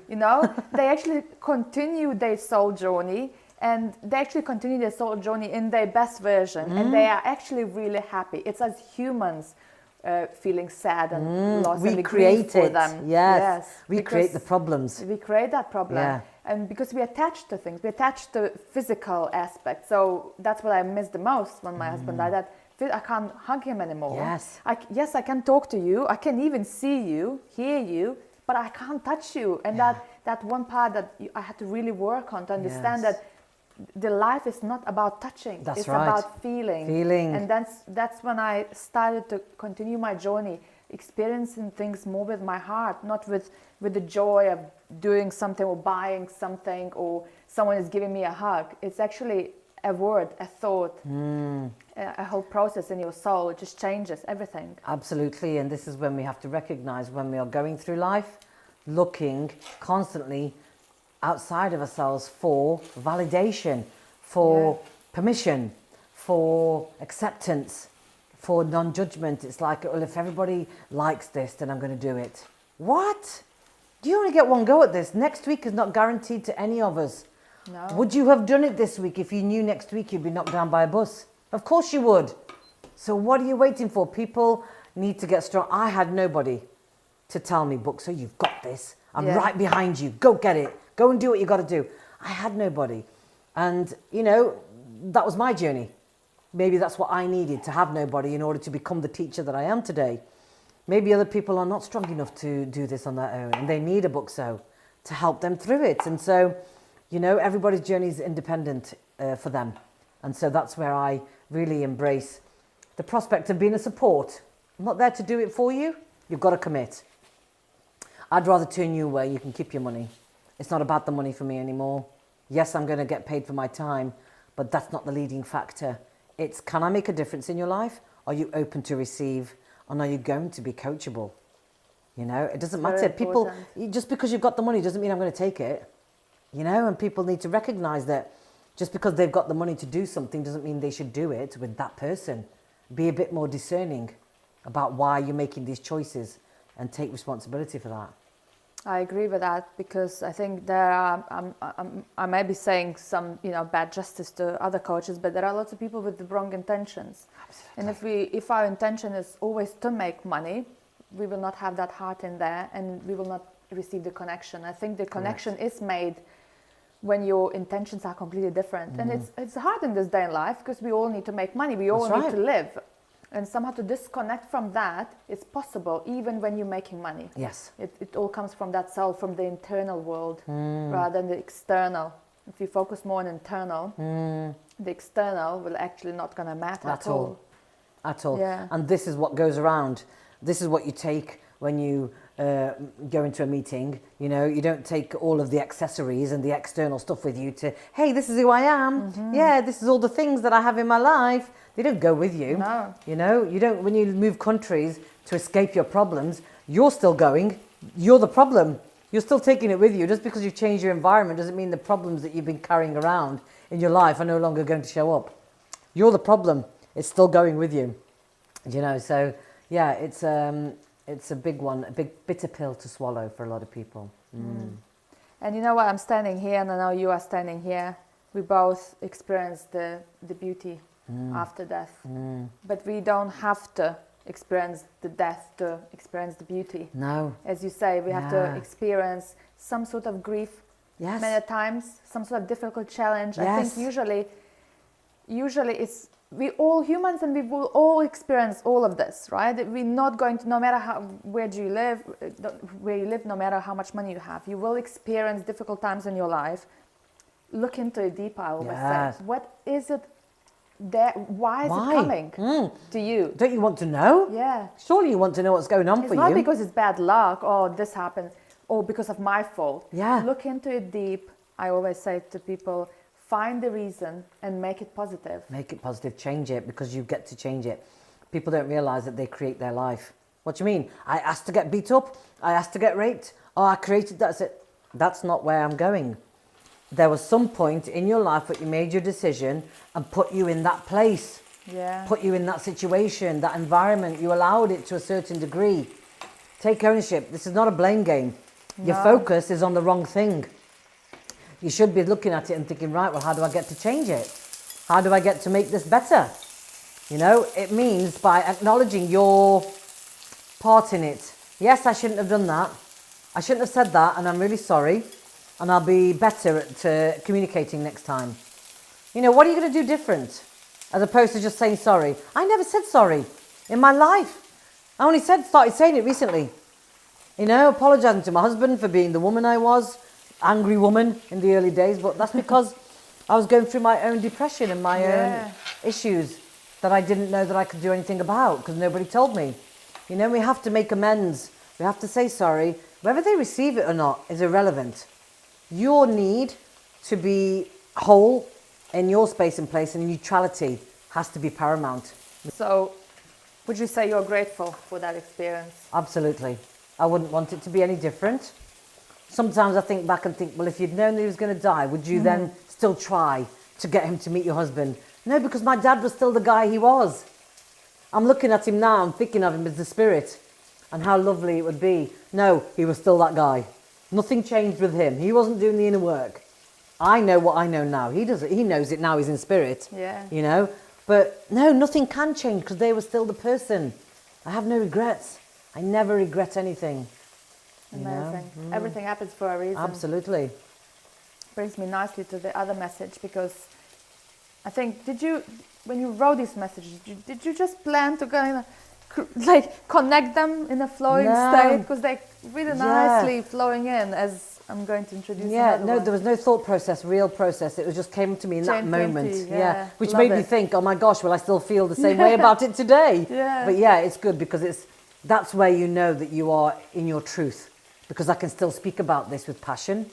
They actually continue their soul journey, and they actually continue their soul journey in their best version, and they are actually really happy. It's as humans feeling sad and lost, We and we create grieve for it. them. Yes. We because create the problems. we create that problem. Yeah. And because we attach to things, we attach to physical aspects. So that's what I miss the most when my husband died. That I can't hug him anymore. Yes. Yes, I can talk to you. I can even see you, hear you, but I can't touch you. And that one part that I had to really work on to understand Yes. that the life is not about touching. That's it's right. about feeling. And that's when I started to continue my journey, experiencing things more with my heart, not with the joy of doing something or buying something or someone is giving me a hug. It's actually a word, a thought, a whole process in your soul. It just changes everything. Absolutely, and this is when we have to recognize when we are going through life, looking constantly outside of ourselves for validation, for permission, for acceptance, for non-judgment. It's like, well, if everybody likes this, then I'm going to do it. What? Do you only get one go at this? Next week is not guaranteed to any of us. No. Would you have done it this week if you knew next week you'd be knocked down by a bus? Of course you would. So what are you waiting for? People need to get strong. I had nobody to tell me, Buckso, you've got this. I'm right behind you. Go get it. Go and do what you got to do. I had nobody. And, you know, that was my journey. Maybe that's what I needed, to have nobody in order to become the teacher that I am today. Maybe other people are not strong enough to do this on their own, and they need a Buckso to help them through it. And so, you know, everybody's journey is independent for them. And so that's where I really embrace the prospect of being a support. I'm not there to do it for you. You've got to commit. I'd rather turn you away. You can keep your money. It's not about the money for me anymore. Yes, I'm going to get paid for my time, but that's not the leading factor. It's, can I make a difference in your life? Are you open to receive? And are you going to be coachable? You know, it doesn't matter. People, just because you've got the money doesn't mean I'm going to take it. You know, and people need to recognize that just because they've got the money to do something doesn't mean they should do it with that person. Be a bit more discerning about why you're making these choices and take responsibility for that. I agree with that, because I think there are, I may be saying some, you know, bad justice to other coaches, but there are lots of people with the wrong intentions. Absolutely. And if our intention is always to make money, we will not have that heart in there, and we will not receive the connection. I think the connection is made when your intentions are completely different. And it's hard in this day in life, because we all need to make money, we all need to live. And somehow to disconnect from that is possible even when you're making money. Yes. It all comes from that soul, from the internal world, rather than the external. If you focus more on internal, the external will actually not going to matter at all. At all. Yeah. And this is what goes around. This is what you take when you go into a meeting. You know, you don't take all of the accessories and the external stuff with you to, hey, this is who I am. Yeah, this is all the things that I have in my life. They don't go with you. No. You know, you don't, when you move countries to escape your problems, you're still going. You're the problem. You're still taking it with you. Just because you've changed your environment doesn't mean the problems that you've been carrying around in your life are no longer going to show up. You're the problem. It's still going with you. You know, so yeah, it's a big one, a big bitter pill to swallow for a lot of people. And you know what, I'm standing here, and I know you are standing here. We both experienced the beauty after death. But we don't have to experience the death to experience the beauty. No. As you say, we have to experience some sort of grief many times, some sort of difficult challenge. I think usually it's, we all humans, and we will all experience all of this, right? We're not going to, no matter where you live, no matter how much money you have, you will experience difficult times in your life. Look into it deeper, I always say. What is it there? Why is it coming to you? Don't you want to know? Yeah. Surely you want to know what's going on for you. It's not because it's bad luck, or this happened, or because of my fault. Yeah. Look into it deep. I always say to people, find the reason and make it positive. Make it positive, change it, because you get to change it. People don't realize that they create their life. What do you mean? I asked to get beat up, I asked to get raped, oh, I created that. That's not where I'm going. There was some point in your life that you made your decision and put you in that place. Yeah. Put you in that situation, that environment. You allowed it to a certain degree. Take ownership. This is not a blame game. No. Your focus is on the wrong thing. You should be looking at it and thinking, right, well, how do I get to change it? How do I get to make this better? You know, it means by acknowledging your part in it. Yes, I shouldn't have done that. I shouldn't have said that, and I'm really sorry. And I'll be better at communicating next time. You know, what are you going to do different? As opposed to just saying sorry. I never said sorry in my life. I only started saying it recently. You know, apologising to my husband for being the woman I was. Angry woman in the early days. But that's because I was going through my own depression and my own issues that I didn't know that I could do anything about because nobody told me. You know, we have to make amends. We have to say sorry. Whether they receive it or not is irrelevant. Your need to be whole in your space and place and neutrality has to be paramount. So, would you say you're grateful for that experience? Absolutely. I wouldn't want it to be any different. Sometimes I think back and think, well, if you'd known that he was going to die, would you then still try to get him to meet your husband? No, because my dad was still the guy he was. I'm looking at him now, I'm thinking of him as the spirit and how lovely it would be. No, he was still that guy. Nothing changed with him. He wasn't doing the inner work. I know what I know now. He does it. He knows it now. He's in spirit. Yeah. You know? But no, nothing can change because they were still the person. I have no regrets. I never regret anything. Amazing. Everything happens for a reason. Absolutely. Brings me nicely to the other message because I think, when you wrote these messages, did you just plan to kind of like connect them in a flowing state? Because they're really nicely flowing in as I'm going to introduce another one. There was no thought process, real process. It was just came to me in that moment. Which Love made me it. think, oh my gosh, will I still feel the same way about it today? Yeah. But it's good because that's where you know that you are in your truth. Because I can still speak about this with passion.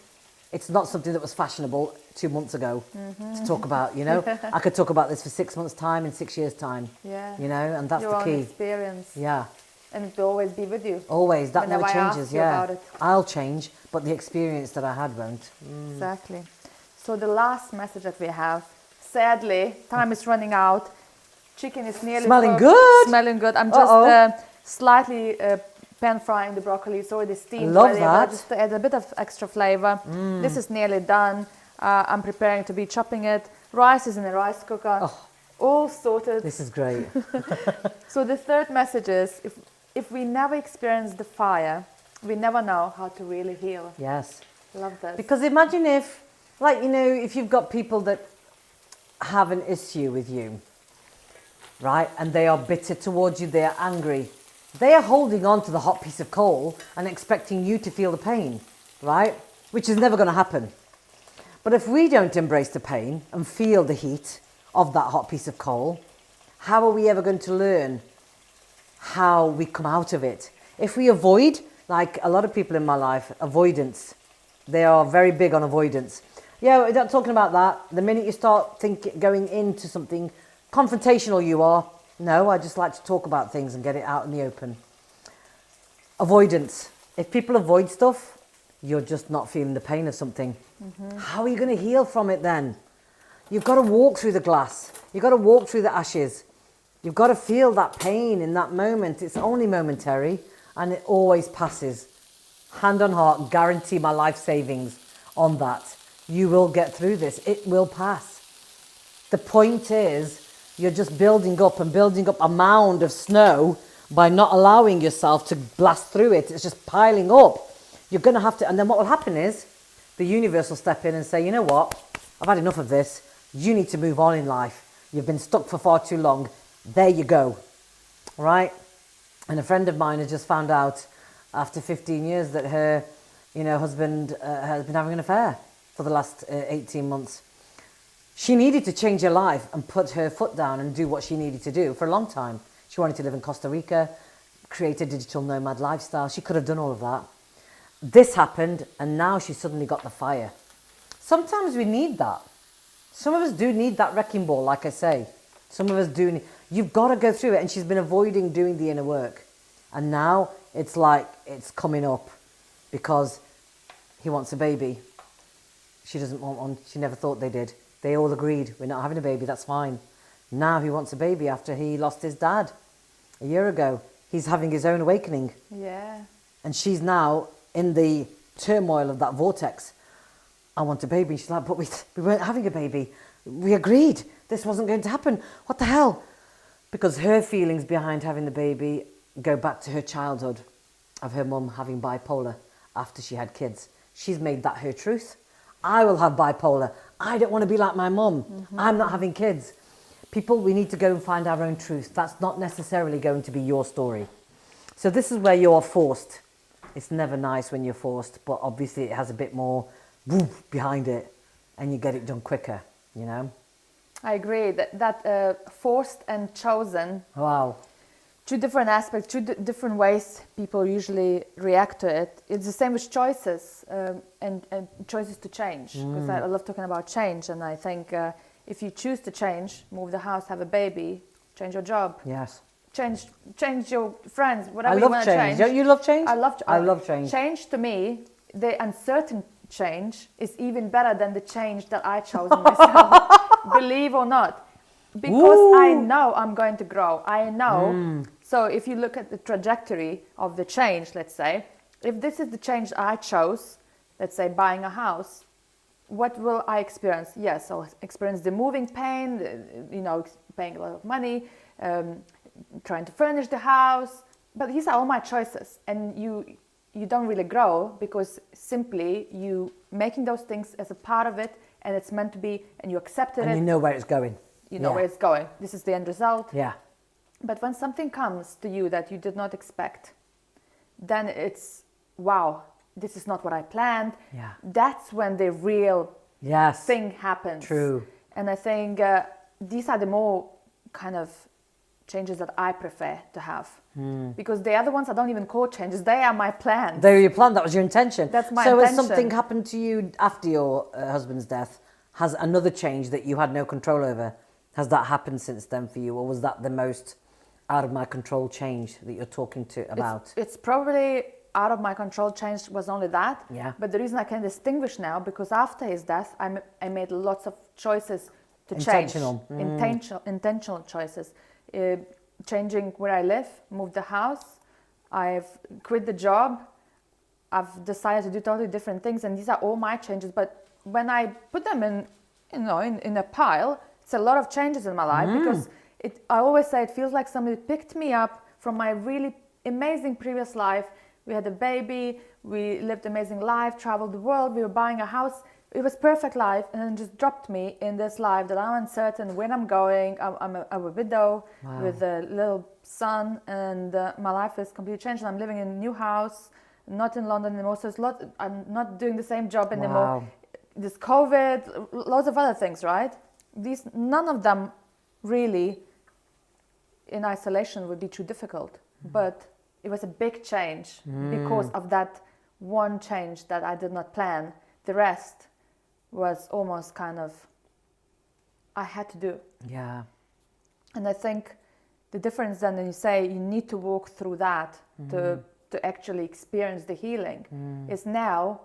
It's not something that was fashionable 2 months ago to talk about, you know. I could talk about this for 6 months' time, in 6 years' time. Yeah. You know, and that's Your the own key. experience. Yeah. And it will always be with you. Always. That Whenever never I ask changes. you about it. I'll change, but the experience that I had won't. Exactly. So the last message that we have, sadly, time is running out. Chicken is nearly Smelling cooked. good. Smelling good. I'm just slightly pan frying the broccoli. It's already steamed. Love ready, that. but just to add a bit of extra flavor. This is nearly done. I'm preparing to be chopping it. Rice is in a rice cooker. All sorted. This is great. So the third message is, if we never experience the fire, we never know how to really heal. Yes. Love this. Because imagine if, like, you know, if you've got people that have an issue with you, right, and they are bitter towards you, they are angry, they are holding on to the hot piece of coal and expecting you to feel the pain, right, which is never going to happen. But if we don't embrace the pain and feel the heat of that hot piece of coal, how are we ever going to learn how we come out of it? If we avoid, like a lot of people in my life, avoidance, they are very big on avoidance. Yeah, we're not talking about that. The minute you start going into something confrontational, you are. No, I just like to talk about things and get it out in the open. Avoidance. If people avoid stuff, you're just not feeling the pain of something. How are you going to heal from it then? You've got to walk through the glass. You've got to walk through the ashes. You've got to feel that pain in that moment. It's only momentary and it always passes. Hand on heart, guarantee my life savings on that. You will get through this. It will pass. The point is, you're just building up a mound of snow by not allowing yourself to blast through it. It's just piling up. You're going to have to, and then what will happen is, the universe will step in and say, you know what, I've had enough of this. You need to move on in life. You've been stuck for far too long. There you go. Right? And a friend of mine has just found out after 15 years that her, husband has been having an affair for the last 18 months. She needed to change her life and put her foot down and do what she needed to do for a long time. She wanted to live in Costa Rica, create a digital nomad lifestyle. She could have done all of that. This happened, and now she suddenly got the fire. Sometimes we need that. Some of us do need that wrecking ball, like I say. Some of us do. You've got to go through it, and she's been avoiding doing the inner work. And now it's like it's coming up because he wants a baby. She doesn't want one. She never thought they did. They all agreed, we're not having a baby, that's fine. Now he wants a baby after he lost his dad a year ago. He's having his own awakening. Yeah. And she's now in the turmoil of that vortex. I want a baby. She's like, but we weren't having a baby. We agreed this wasn't going to happen. What the hell? Because her feelings behind having the baby go back to her childhood of her mum having bipolar after she had kids. She's made that her truth. I will have bipolar. I don't want to be like my mum. I'm not having kids. People, we need to go and find our own truth. That's not necessarily going to be your story. So this is where you're forced. It's never nice when you're forced, but obviously it has a bit more woof behind it and you get it done quicker, you know? I agree that forced and chosen. Wow. Two different aspects, different ways people usually react to it. It's the same with choices and choices to change. Because I love talking about change, and I think if you choose to change, move the house, have a baby, change your job. Yes. Change your friends, whatever you want to change. Don't you love change? I love change. Change to me, the uncertain change is even better than the change that I chose myself. Believe or not. Because I know I'm going to grow. I know. So if you look at the trajectory of the change, let's say, if this is the change I chose, let's say buying a house, what will I experience? Yes, I'll experience the moving pain, paying a lot of money, trying to furnish the house. But these are all my choices. And you don't really grow because simply you making those things as a part of it, and it's meant to be, and you accepted it. And you know where it's going. You know where it's going. This is the end result. Yeah. But when something comes to you that you did not expect, then it's, wow, this is not what I planned. Yeah. That's when the real thing happens. True. And I think these are the more kind of changes that I prefer to have. Because the other ones I don't even call changes. They are my plans. They were your plan. That was your intention. That's my intention. intention. So has something happened to you after your husband's death? Has another change that you had no control over, has that happened since then for you? Or was that the most out of my control change that you're talking about? It's probably out of my control change was only that. Yeah. But the reason I can distinguish now, because after his death, I made lots of choices to Intentional. change. Intentional choices. Changing where I live, moved the house, I've quit the job, I've decided to do totally different things, and these are all my changes. But when I put them in a pile, it's a lot of changes in my life because I always say it feels like somebody picked me up from my really amazing previous life. We had a baby, we lived amazing life, traveled the world, we were buying a house. It was perfect life, and then just dropped me in this life that I'm uncertain when I'm going. I'm a widow with a little son, and my life is completely changed. I'm living in a new house, not in London anymore. So I'm not doing the same job anymore. Wow. This COVID, lots of other things, right? None of them really in isolation would be too difficult, but it was a big change because of that one change that I did not plan. The rest was almost kind of, I had to do. Yeah. And I think the difference then when you say you need to walk through that to actually experience the healing is now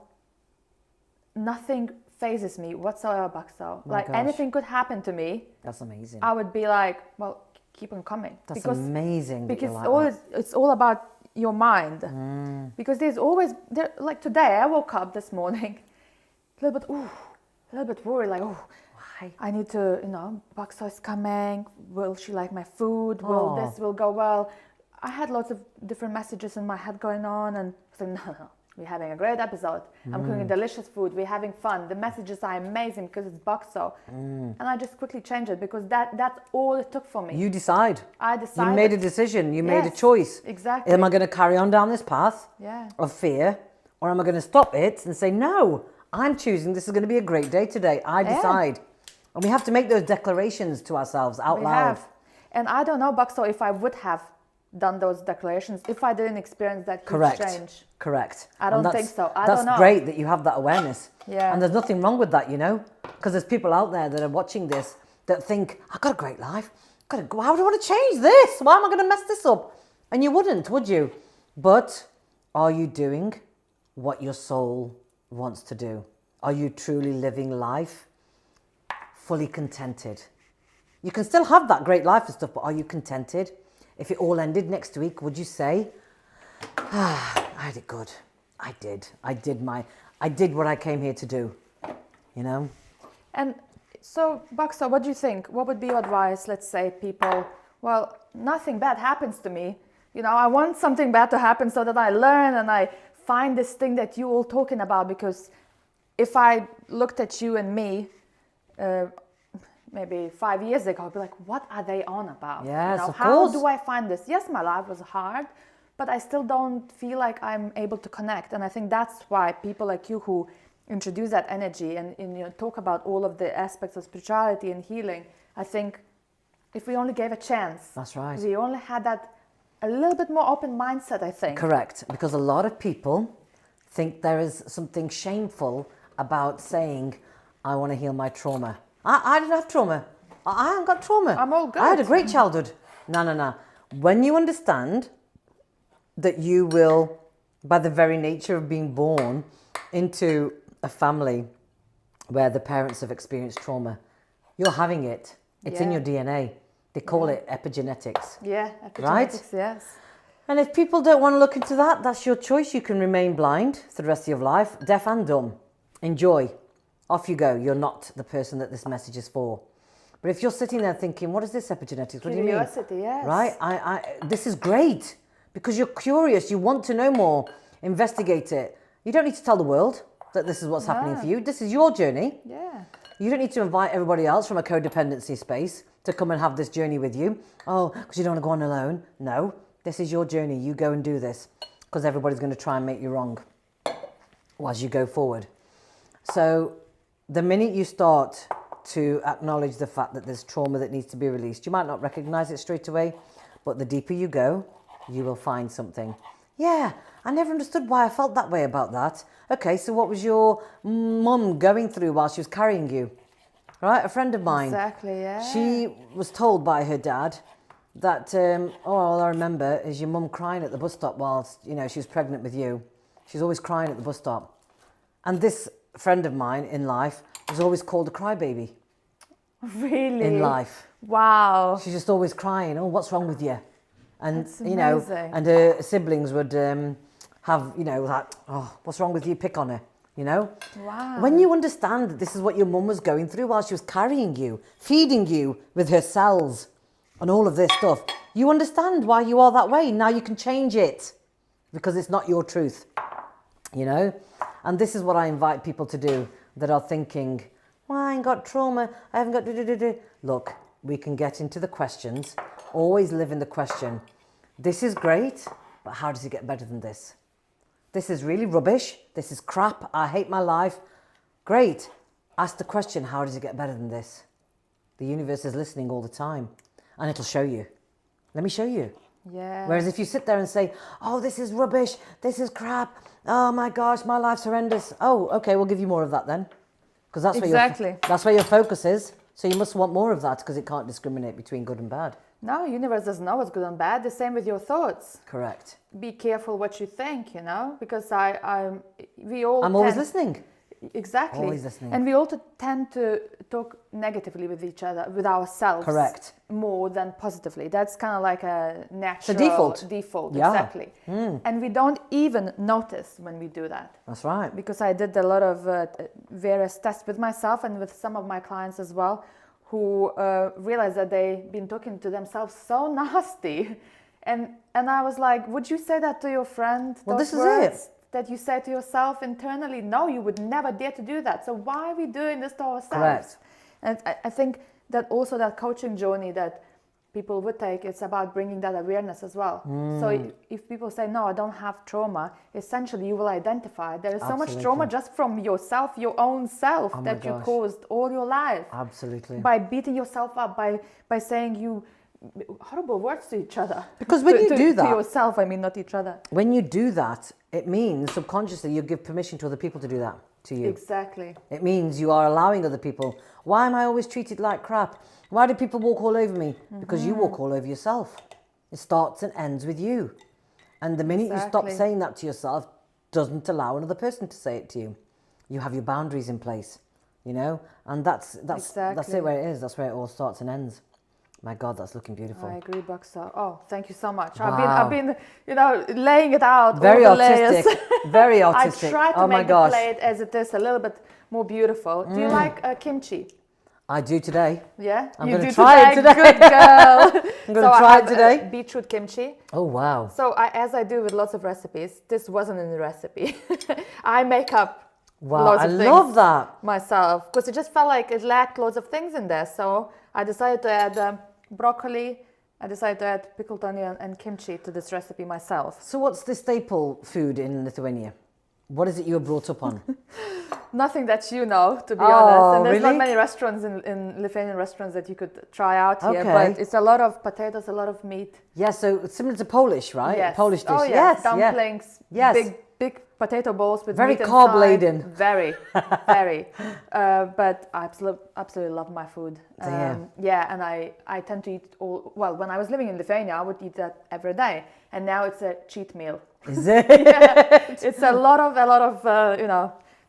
nothing phases me whatsoever, Buckso. Like anything could happen to me. That's amazing. I would be like, well, keep on coming. That's amazing. Because it's all about your mind. Because there's always, like today, I woke up this morning a little bit worried, like, why? I need to, Buckso is coming. Will she like my food? Will this will go well? I had lots of different messages in my head going on, and I was like, no, we're having a great episode. I'm cooking delicious food. We're having fun. The messages are amazing because it's Buckso. And I just quickly changed it because that's all it took for me. You decide. I decided. You made a decision. You made a choice. Exactly. Am I going to carry on down this path of fear, or am I going to stop it and say, no, I'm choosing. This is going to be a great day today. I decide. And we have to make those declarations to ourselves out loud. And I don't know, Buckso, if I would have done those declarations if I didn't experience that huge change. Correct. I don't think so. I don't know. That's great that you have that awareness. Yeah. And there's nothing wrong with that, because there's people out there that are watching this that think, I've got a great life. Why would I want to change this? Why am I going to mess this up? And you wouldn't, would you? But are you doing what your soul wants to do? Are you truly living life fully contented? You can still have that great life and stuff, but are you contented? If it all ended next week, would you say, I had it good. I did what I came here to do. you know. And so, Buckso, what do you think? What would be your advice? Let's say people, well, nothing bad happens to me. You know, I want something bad to happen so that I learn and I find this thing that you all talking about. Because if I looked at you and me, maybe 5 years ago, I'd be like, what are they on about? Yes, of how course. do I find this? Yes, my life was hard, but I still don't feel like I'm able to connect. And I think that's why people like you who introduce that energy and talk about all of the aspects of spirituality and healing, I think if we only gave a chance, That's right. we only had that a little bit more open mindset, I think. Correct, because a lot of people think there is something shameful about saying, I want to heal my trauma. I didn't have trauma. I haven't got trauma. I'm all good. I had a great childhood. No. When you understand that you will, by the very nature of being born into a family where the parents have experienced trauma, you're having it. It's in your DNA. They call it epigenetics. Yeah, epigenetics, Right? yes. And if people don't want to look into that, that's your choice. You can remain blind for the rest of your life, deaf and dumb. Enjoy. Off you go. You're not the person that this message is for. But if you're sitting there thinking, what is this epigenetics? What do you mean? Curiosity, yes. Right? This is great because you're curious. You want to know more. Investigate it. You don't need to tell the world that this is what's happening for you. This is your journey. Yeah. You don't need to invite everybody else from a codependency space to come and have this journey with you. Oh, because you don't want to go on alone. No, this is your journey. You go and do this because everybody's going to try and make you wrong as you go forward. So the minute you start to acknowledge the fact that there's trauma that needs to be released, you might not recognize it straight away, but the deeper you go, you will find something. Yeah, I never understood why I felt that way about that. Okay, so what was your mum going through while she was carrying you? Right, a friend of mine. Exactly, yeah. She was told by her dad that, all I remember is your mum crying at the bus stop whilst, she was pregnant with you. She's always crying at the bus stop. And this friend of mine in life was always called a crybaby. Really? In life. Wow. She's just always crying, oh, what's wrong with you? And, That's amazing. and her siblings would have, that, oh, what's wrong with you? Pick on her, Wow. When you understand that this is what your mum was going through while she was carrying you, feeding you with her cells and all of this stuff, you understand why you are that way. Now you can change it because it's not your truth, And this is what I invite people to do that are thinking, well, I ain't got trauma, I haven't got... Look, we can get into the questions. Always live in the question. This is great, but how does it get better than this? This is really rubbish. This is crap. I hate my life. Great. Ask the question, how does it get better than this? The universe is listening all the time and it'll show you. Let me show you. Yeah. Whereas if you sit there and say, oh, this is rubbish. This is crap. Oh my gosh, my life's horrendous. Oh, okay, we'll give you more of that then. Because that's where your focus is. So you must want more of that because it can't discriminate between good and bad. No, universe doesn't know what's good and bad. The same with your thoughts. Correct. Be careful what you think, because I'm always listening. Exactly. Always listening. And we all tend to talk negatively with each other, with ourselves. Correct. More than positively. That's kind of like a natural default. Yeah. Exactly. And we don't even notice when we do that. That's right. Because I did a lot of various tests with myself and with some of my clients as well, who realized that they've been talking to themselves so nasty. And I was like, would you say that to your friend? Well, those this words is it. That you say to yourself internally? No, you would never dare to do that. So why are we doing this to ourselves? Correct. And I think that also that coaching journey that people would take, it's about bringing that awareness as well. So if people say, no, I don't have trauma, essentially you will identify there is so much trauma just from yourself, your own self, that you caused all your life. Absolutely. By beating yourself up, by saying you horrible words to each other. Because when you do that... To yourself, I mean, not each other. When you do that, it means subconsciously you give permission to other people to do that to you. Exactly. It means you are allowing other people. Why am I always treated like crap? Why do people walk all over me? Because you walk all over yourself. It starts and ends with you. And the minute you stop saying that to yourself, doesn't allow another person to say it to you. You have your boundaries in place, And that's it where it is. That's where it all starts and ends. My God, that's looking beautiful. I agree, Buckso. Oh, thank you so much. Wow. I've been, laying it out. Very all the artistic. layers. Very I artistic. try to Oh my make the gosh. plate as it is a little bit more beautiful. Do you like kimchi? I do today. Yeah, I'm you gonna do try it today. Good girl. I'm going to try it I today. have beetroot kimchi. Oh, wow. So as I do with lots of recipes, this wasn't in the recipe. I make up Wow, lots I of love things that. myself because it just felt like it lacked lots of things in there. So I decided to add broccoli. I decided to add pickled onion and kimchi to this recipe myself. So what's the staple food in Lithuania? What is it you were brought up on? Nothing that you know, to be honest. And there's really? not many restaurants in Lithuanian restaurants that you could try out here. Okay. But it's a lot of potatoes, a lot of meat. Yeah, so it's similar to Polish, right? Yes. Polish dish. Oh yes, yeah. dumplings. Yes. Big potato bowls with Very meat carb inside. laden. Very, very. But I absolutely love my food. Yeah, and I tend to eat when I was living in Lithuania, I would eat that every day. And now it's a cheat meal. Is it? Yeah, it's a lot of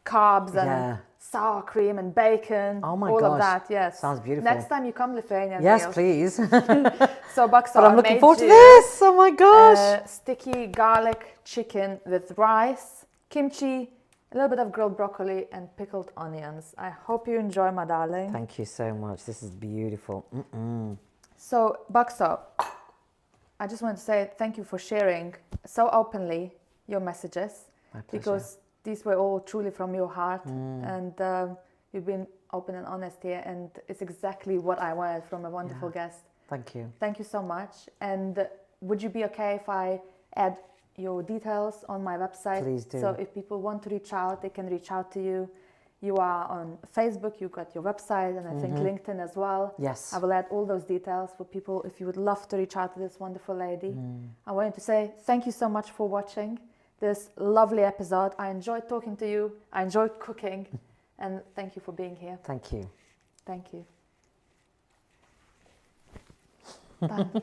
carbs and Yeah. sour cream and bacon. Oh my all gosh. of that. Yes. Sounds beautiful. Next time you come Lithuania. Yes, meal. please. So Buckso, But I'm I looking made forward to you, this. Oh my gosh. sticky garlic chicken with rice, kimchi, a little bit of grilled broccoli and pickled onions. I hope you enjoy, my darling. Thank you so much. This is beautiful. So Buckso, I just want to say thank you for sharing so openly your messages. My pleasure. Because these were all truly from your heart, and you've been open and honest here, and it's exactly what I wanted from a wonderful guest. Thank you. Thank you so much. And would you be okay if I add your details on my website? Please do. So if people want to reach out, they can reach out to you. You are on Facebook, you got your website, and I think LinkedIn as well. Yes. I will add all those details for people if you would love to reach out to this wonderful lady. I wanted to say thank you so much for watching this lovely episode. I enjoyed talking to you. I enjoyed cooking. And thank you for being here. Thank you. Thank you. Done.